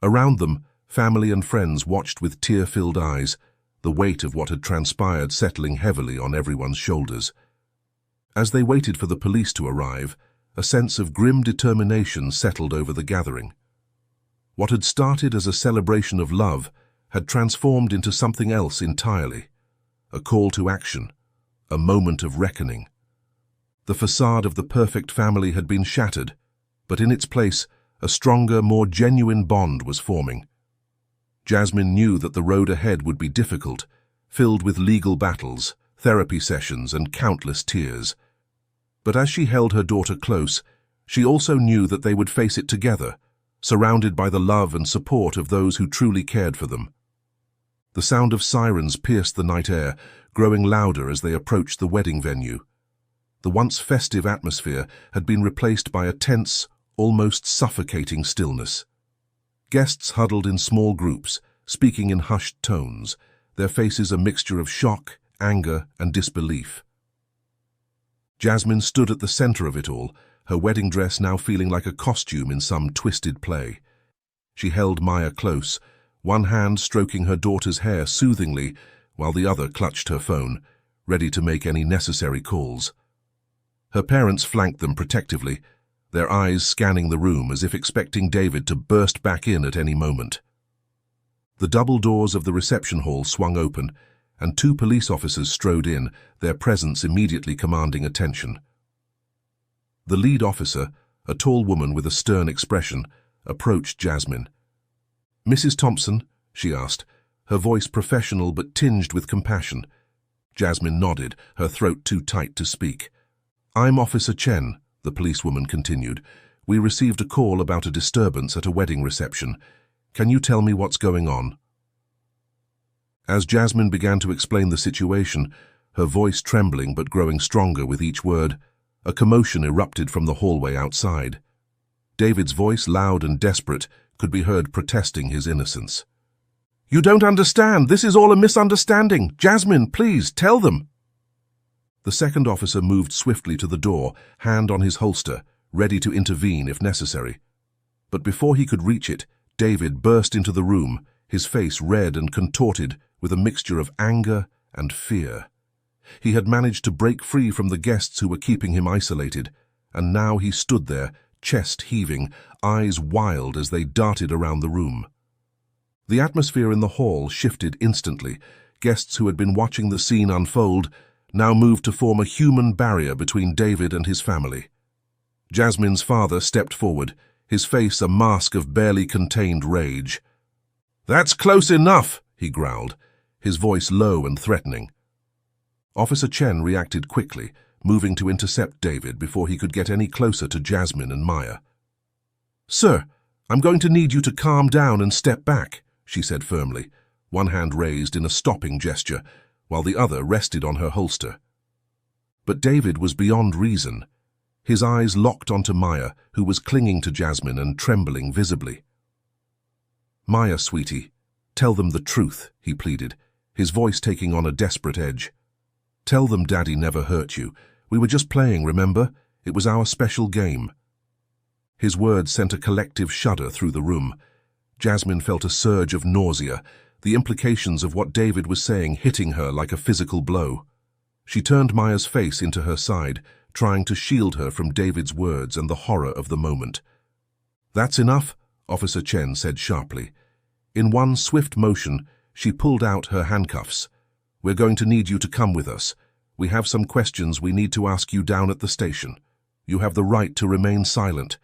Around them, family and friends watched with tear-filled eyes, the weight of what had transpired settling heavily on everyone's shoulders. As they waited for the police to arrive, a sense of grim determination settled over the gathering. What had started as a celebration of love had transformed into something else entirely, a call to action, a moment of reckoning. The facade of the perfect family had been shattered, but in its place, a stronger, more genuine bond was forming. Jasmine knew that the road ahead would be difficult, filled with legal battles, therapy sessions, and countless tears. But as she held her daughter close, she also knew that they would face it together, surrounded by the love and support of those who truly cared for them. The sound of sirens pierced the night air, growing louder as they approached the wedding venue. The once festive atmosphere had been replaced by a tense, almost suffocating stillness. Guests huddled in small groups, speaking in hushed tones, their faces a mixture of shock, anger, and disbelief. Jasmine stood at the center of it all, her wedding dress now feeling like a costume in some twisted play. She held Maya close, one hand stroking her daughter's hair soothingly, while the other clutched her phone, ready to make any necessary calls. Her parents flanked them protectively, their eyes scanning the room as if expecting David to burst back in at any moment. The double doors of the reception hall swung open, and 2 police officers strode in, their presence immediately commanding attention. The lead officer, a tall woman with a stern expression, approached Jasmine. "Mrs. Thompson?" she asked, her voice professional but tinged with compassion. Jasmine nodded, her throat too tight to speak. "I'm Officer Chen," the policewoman continued. "We received a call about a disturbance at a wedding reception. Can you tell me what's going on?" As Jasmine began to explain the situation, her voice trembling but growing stronger with each word, a commotion erupted from the hallway outside. David's voice, loud and desperate, could be heard protesting his innocence. "You don't understand. This is all a misunderstanding. Jasmine, please, tell them." The second officer moved swiftly to the door, hand on his holster, ready to intervene if necessary. But before he could reach it, David burst into the room, his face red and contorted with a mixture of anger and fear. He had managed to break free from the guests who were keeping him isolated, and now he stood there, chest heaving, eyes wild as they darted around the room. The atmosphere in the hall shifted instantly. Guests who had been watching the scene unfold now moved to form a human barrier between David and his family. Jasmine's father stepped forward, his face a mask of barely contained rage. "That's close enough," he growled, his voice low and threatening. Officer Chen reacted quickly, moving to intercept David before he could get any closer to Jasmine and Maya. "Sir, I'm going to need you to calm down and step back," she said firmly, one hand raised in a stopping gesture, while the other rested on her holster. But David was beyond reason. His eyes locked onto Maya, who was clinging to Jasmine and trembling visibly. "Maya, sweetie, tell them the truth," he pleaded, his voice taking on a desperate edge. "Tell them Daddy never hurt you. We were just playing, remember? It was our special game." His words sent a collective shudder through the room. Jasmine felt a surge of nausea, the implications of what David was saying hitting her like a physical blow. She turned Maya's face into her side, trying to shield her from David's words and the horror of the moment. "That's enough," Officer Chen said sharply. In one swift motion, she pulled out her handcuffs. "We're going to need you to come with us. We have some questions we need to ask you down at the station. You have the right to remain silent.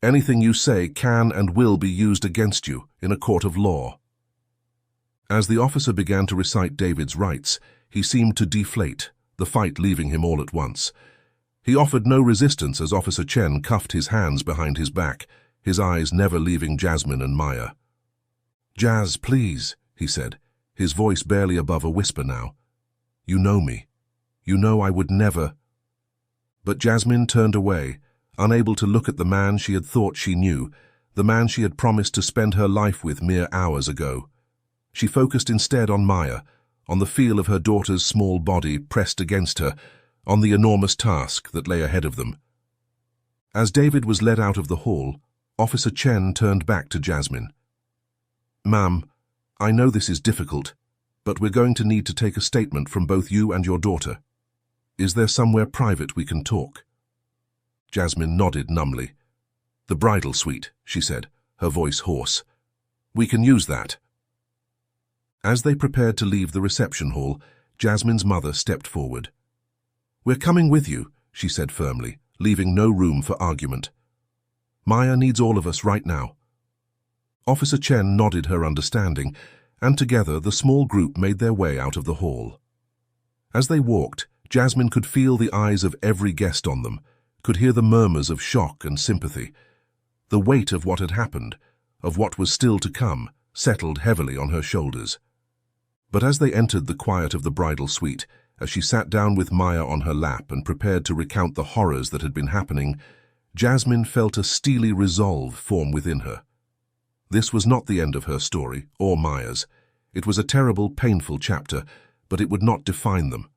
Anything you say can and will be used against you in a court of law." As the officer began to recite David's rights, he seemed to deflate, the fight leaving him all at once. He offered no resistance as Officer Chen cuffed his hands behind his back, his eyes never leaving Jasmine and Maya. "Jazz, please," he said, his voice barely above a whisper now. "You know me. You know I would never—" But Jasmine turned away, unable to look at the man she had thought she knew, the man she had promised to spend her life with mere hours ago. She focused instead on Maya, on the feel of her daughter's small body pressed against her, on the enormous task that lay ahead of them. As David was led out of the hall, Officer Chen turned back to Jasmine. "Ma'am, I know this is difficult, but we're going to need to take a statement from both you and your daughter. Is there somewhere private we can talk?" Jasmine nodded numbly. "The bridal suite," she said, her voice hoarse. "We can use that." As they prepared to leave the reception hall, Jasmine's mother stepped forward. "We're coming with you," she said firmly, leaving no room for argument. "Maya needs all of us right now." Officer Chen nodded her understanding, and together the small group made their way out of the hall. As they walked, Jasmine could feel the eyes of every guest on them, could hear the murmurs of shock and sympathy. The weight of what had happened, of what was still to come, settled heavily on her shoulders. But as they entered the quiet of the bridal suite, as she sat down with Maya on her lap and prepared to recount the horrors that had been happening, Jasmine felt a steely resolve form within her. This was not the end of her story, or Maya's. It was a terrible, painful chapter, but it would not define them.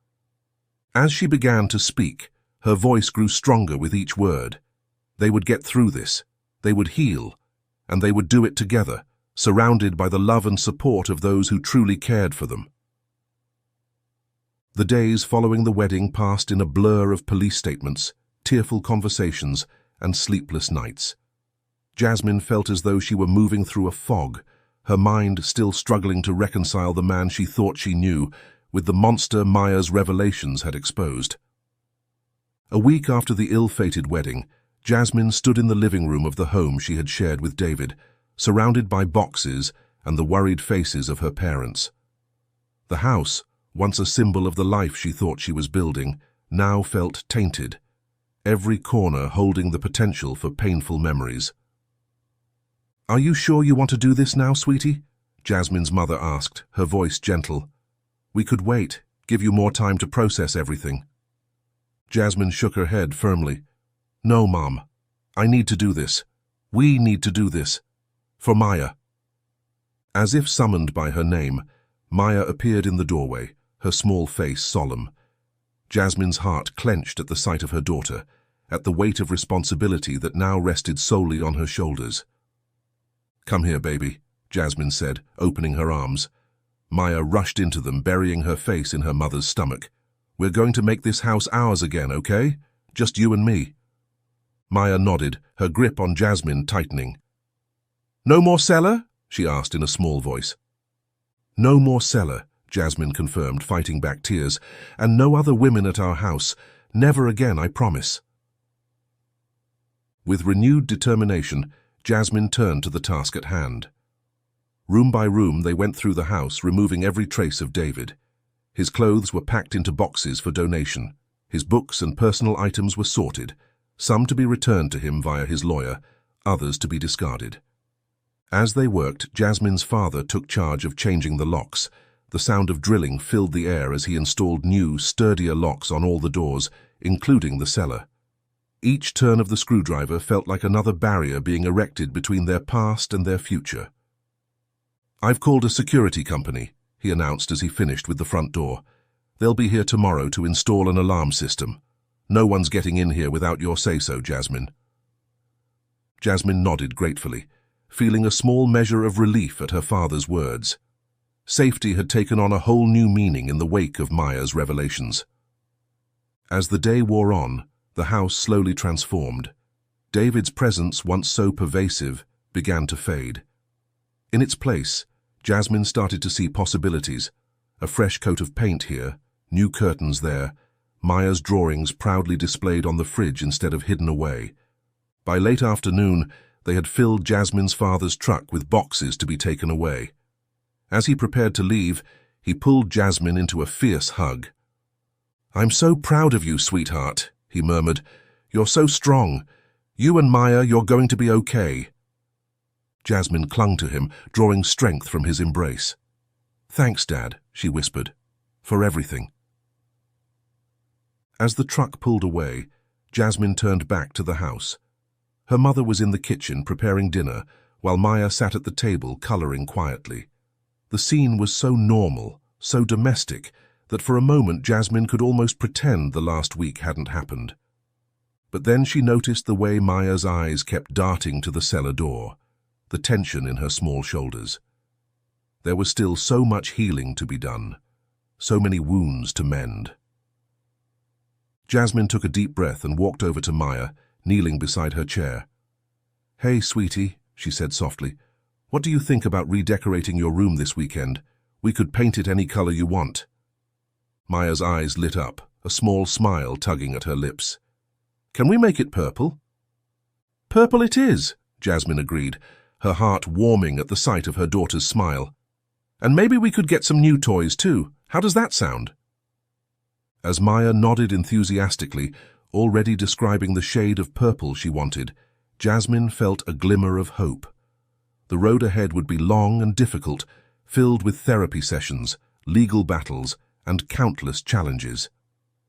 As she began to speak, her voice grew stronger with each word. They would get through this. They would heal, and they would do it together, surrounded by the love and support of those who truly cared for them. The days following the wedding passed in a blur of police statements, tearful conversations, and sleepless nights. Jasmine felt as though she were moving through a fog, her mind still struggling to reconcile the man she thought she knew with the monster Maya's revelations had exposed. A week after the ill-fated wedding, Jasmine stood in the living room of the home she had shared with David, surrounded by boxes and the worried faces of her parents. The house, once a symbol of the life she thought she was building, now felt tainted, every corner holding the potential for painful memories. "Are you sure you want to do this now, sweetie?" Jasmine's mother asked, her voice gentle. "We could wait, give you more time to process everything." Jasmine shook her head firmly. "No, Mom. I need to do this. We need to do this. For Maya." As if summoned by her name, Maya appeared in the doorway, her small face solemn. Jasmine's heart clenched at the sight of her daughter, at the weight of responsibility that now rested solely on her shoulders. "Come here, baby," Jasmine said, opening her arms. Maya rushed into them, burying her face in her mother's stomach. "We're going to make this house ours again, okay? Just you and me." Maya nodded, her grip on Jasmine tightening. "No more Cellar?" she asked in a small voice. "No more Cellar," Jasmine confirmed, fighting back tears. "And no other women at our house. Never again, I promise." With renewed determination, Jasmine turned to the task at hand. Room by room, they went through the house, removing every trace of David. His clothes were packed into boxes for donation. His books and personal items were sorted, some to be returned to him via his lawyer, others to be discarded. As they worked, Jasmine's father took charge of changing the locks. The sound of drilling filled the air as he installed new, sturdier locks on all the doors, including the cellar. Each turn of the screwdriver felt like another barrier being erected between their past and their future. "I've called a security company," he announced as he finished with the front door. "They'll be here tomorrow to install an alarm system. No one's getting in here without your say-so, Jasmine." Jasmine nodded gratefully, feeling a small measure of relief at her father's words. Safety had taken on a whole new meaning in the wake of Maya's revelations. As the day wore on, the house slowly transformed. David's presence, once so pervasive, began to fade. In its place, Jasmine started to see possibilities. A fresh coat of paint here, new curtains there, Maya's drawings proudly displayed on the fridge instead of hidden away. By late afternoon, they had filled Jasmine's father's truck with boxes to be taken away. As he prepared to leave, he pulled Jasmine into a fierce hug. "I'm so proud of you, sweetheart," he murmured. "You're so strong. You and Maya, you're going to be okay." Jasmine clung to him, drawing strength from his embrace. "Thanks, Dad," she whispered, "for everything." As the truck pulled away, Jasmine turned back to the house. Her mother was in the kitchen preparing dinner, while Maya sat at the table coloring quietly. The scene was so normal, so domestic, that for a moment Jasmine could almost pretend the last week hadn't happened. But then she noticed the way Maya's eyes kept darting to the cellar door, the tension in her small shoulders. There was still so much healing to be done, so many wounds to mend. Jasmine took a deep breath and walked over to Maya, kneeling beside her chair. "Hey, sweetie," she said softly. "What do you think about redecorating your room this weekend? We could paint it any color you want." Maya's eyes lit up, a small smile tugging at her lips. "Can we make it purple?" "Purple it is," Jasmine agreed, her heart warming at the sight of her daughter's smile. "And maybe we could get some new toys too. How does that sound?" As Maya nodded enthusiastically, already describing the shade of purple she wanted, Jasmine felt a glimmer of hope. The road ahead would be long and difficult, filled with therapy sessions, legal battles, and countless challenges.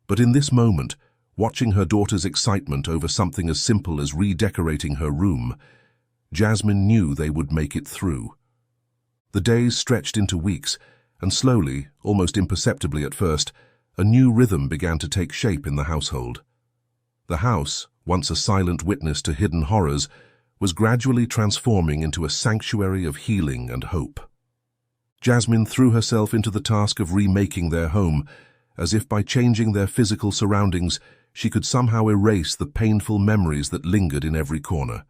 But in this moment, watching her daughter's excitement over something as simple as redecorating her room, Jasmine knew they would make it through. The days stretched into weeks, and slowly, almost imperceptibly at first, a new rhythm began to take shape in the household. The house, once a silent witness to hidden horrors, was gradually transforming into a sanctuary of healing and hope. Jasmine threw herself into the task of remaking their home, as if by changing their physical surroundings, she could somehow erase the painful memories that lingered in every corner.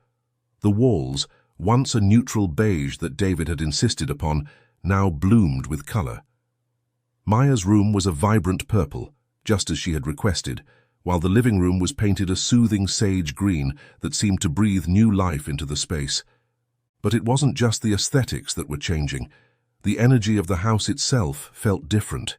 The walls, once a neutral beige that David had insisted upon, now bloomed with color. Maya's room was a vibrant purple, just as she had requested, while the living room was painted a soothing sage green that seemed to breathe new life into the space. But it wasn't just the aesthetics that were changing. The energy of the house itself felt different.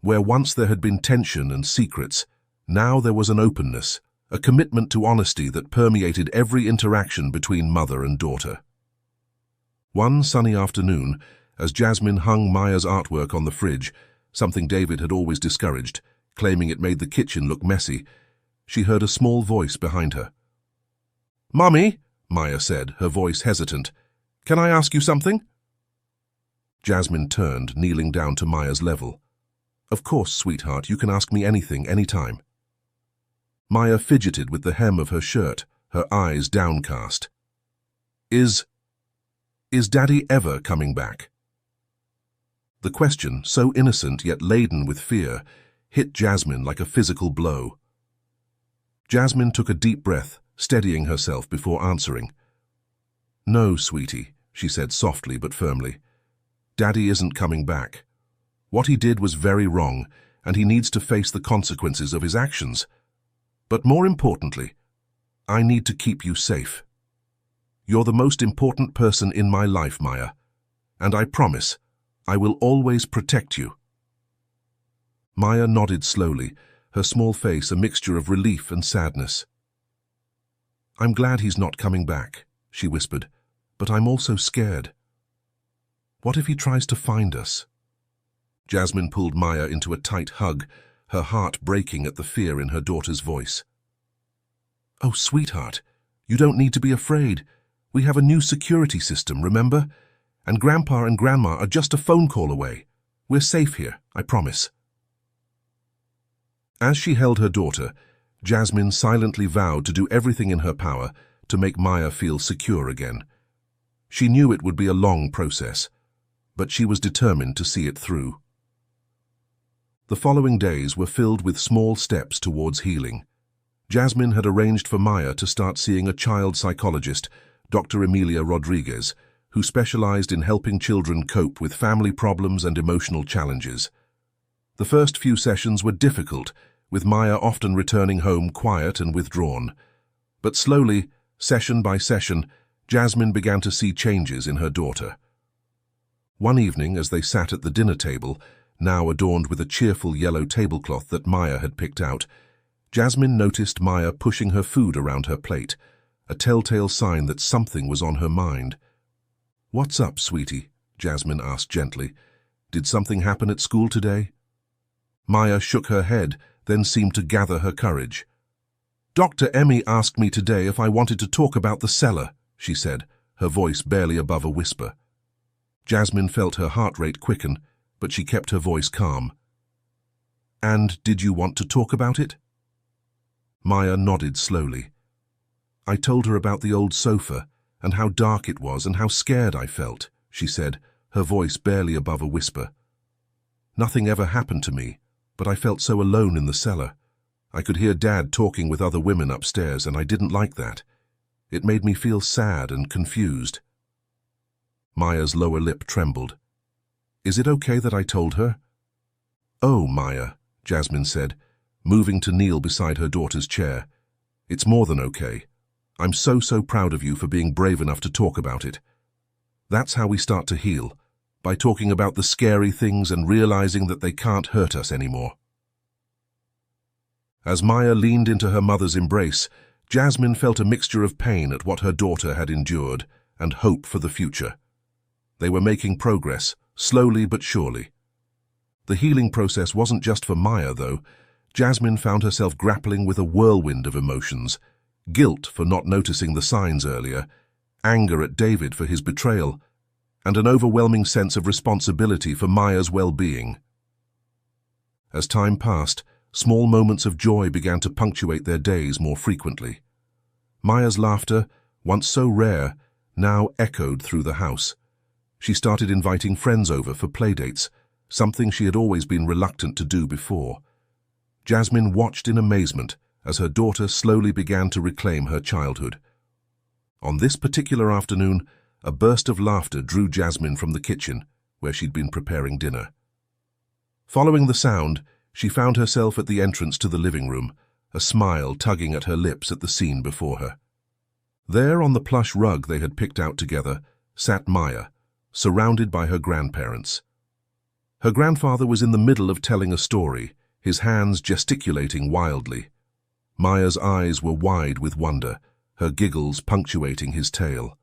Where once there had been tension and secrets, now there was an openness, a commitment to honesty that permeated every interaction between mother and daughter. One sunny afternoon, as Jasmine hung Maya's artwork on the fridge, something David had always discouraged, claiming it made the kitchen look messy, she heard a small voice behind her. "Mummy," Maya said, her voice hesitant, "can I ask you something?" Jasmine turned, kneeling down to Maya's level. "Of course, sweetheart, you can ask me anything, anytime." Maya fidgeted with the hem of her shirt, her eyes downcast. Is Daddy ever coming back?" The question, so innocent yet laden with fear, hit Jasmine like a physical blow. Jasmine took a deep breath, steadying herself before answering. "No, sweetie," she said softly but firmly. "Daddy isn't coming back. What he did was very wrong, and he needs to face the consequences of his actions. But more importantly, I need to keep you safe. You're the most important person in my life, Maya, and I promise I will always protect you." Maya nodded slowly, her small face a mixture of relief and sadness. "I'm glad he's not coming back," she whispered, "but I'm also scared. What if he tries to find us?" Jasmine pulled Maya into a tight hug, her heart breaking at the fear in her daughter's voice. "Oh, sweetheart, you don't need to be afraid. We have a new security system, remember? And Grandpa and Grandma are just a phone call away. We're safe here, I promise." As she held her daughter, Jasmine silently vowed to do everything in her power to make Maya feel secure again. She knew it would be a long process, but she was determined to see it through. The following days were filled with small steps towards healing. Jasmine had arranged for Maya to start seeing a child psychologist, Dr. Emilia Rodriguez, who specialized in helping children cope with family problems and emotional challenges. The first few sessions were difficult, with Maya often returning home quiet and withdrawn. But slowly, session by session, Jasmine began to see changes in her daughter. One evening, as they sat at the dinner table, now adorned with a cheerful yellow tablecloth that Maya had picked out, Jasmine noticed Maya pushing her food around her plate, a telltale sign that something was on her mind. "What's up, sweetie?" Jasmine asked gently. "Did something happen at school today?" Maya shook her head, then seemed to gather her courage. "Dr. Emmy asked me today if I wanted to talk about the cellar," she said, her voice barely above a whisper. Jasmine felt her heart rate quicken, but she kept her voice calm. "And did you want to talk about it?" Maya nodded slowly. "I told her about the old sofa, and how dark it was and how scared I felt," she said, her voice barely above a whisper. "Nothing ever happened to me, but I felt so alone in the cellar. I could hear Dad talking with other women upstairs, and I didn't like that. It made me feel sad and confused." Maya's lower lip trembled. "Is it okay that I told her?" "Oh, Maya," Jasmine said, moving to kneel beside her daughter's chair. "It's more than okay. I'm so proud of you for being brave enough to talk about it. That's how we start to heal, by talking about the scary things and realizing that they can't hurt us anymore." As Maya leaned into her mother's embrace, Jasmine felt a mixture of pain at what her daughter had endured and hope for the future. They were making progress, slowly but surely. The healing process wasn't just for Maya, though. Jasmine found herself grappling with a whirlwind of emotions: guilt for not noticing the signs earlier, anger at David for his betrayal, and an overwhelming sense of responsibility for Maya's well-being. As time passed, small moments of joy began to punctuate their days more frequently. Maya's laughter, once so rare, now echoed through the house. She started inviting friends over for playdates, something she had always been reluctant to do before. Jasmine watched in amazement as her daughter slowly began to reclaim her childhood. On this particular afternoon, a burst of laughter drew Jasmine from the kitchen, where she'd been preparing dinner. Following the sound, she found herself at the entrance to the living room, a smile tugging at her lips at the scene before her. There, on the plush rug they had picked out together, sat Maya, surrounded by her grandparents. Her grandfather was in the middle of telling a story, his hands gesticulating wildly. Maya's eyes were wide with wonder, her giggles punctuating his tale.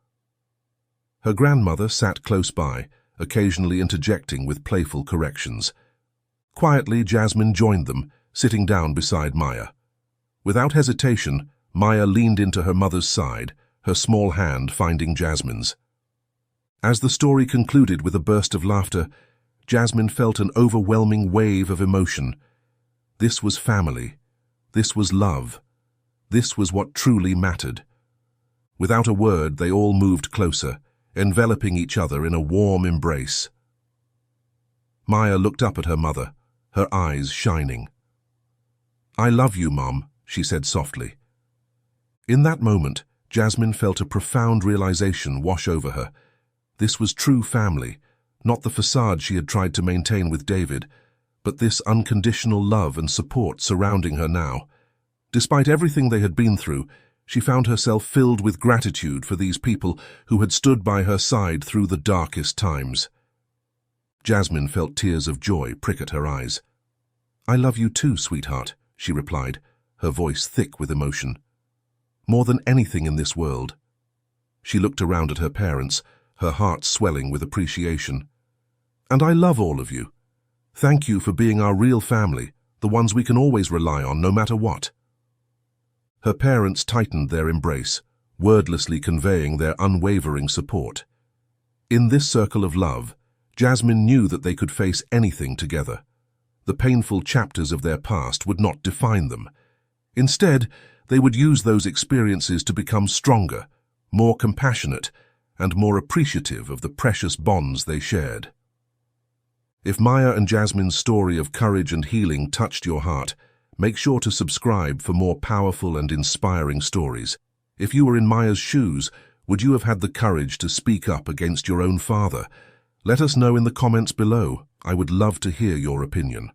Her grandmother sat close by, occasionally interjecting with playful corrections. Quietly, Jasmine joined them, sitting down beside Maya. Without hesitation, Maya leaned into her mother's side, her small hand finding Jasmine's. As the story concluded with a burst of laughter, Jasmine felt an overwhelming wave of emotion. This was family. This was love. This was what truly mattered. Without a word, they all moved closer, enveloping each other in a warm embrace. Maya looked up at her mother, her eyes shining. "I love you, Mom," she said softly. In that moment, Jasmine felt a profound realization wash over her. This was true family, not the facade she had tried to maintain with David, but this unconditional love and support surrounding her now. Despite everything they had been through, she found herself filled with gratitude for these people who had stood by her side through the darkest times. Jasmine felt tears of joy prick at her eyes. "I love you too, sweetheart," she replied, her voice thick with emotion. "More than anything in this world." She looked around at her parents, her heart swelling with appreciation. "And I love all of you. Thank you for being our real family, the ones we can always rely on no matter what." Her parents tightened their embrace, wordlessly conveying their unwavering support. In this circle of love, Jasmine knew that they could face anything together. The painful chapters of their past would not define them. Instead, they would use those experiences to become stronger, more compassionate, and more appreciative of the precious bonds they shared. If Maya and Jasmine's story of courage and healing touched your heart, make sure to subscribe for more powerful and inspiring stories. If you were in Maya's shoes, would you have had the courage to speak up against your own father? Let us know in the comments below. I would love to hear your opinion.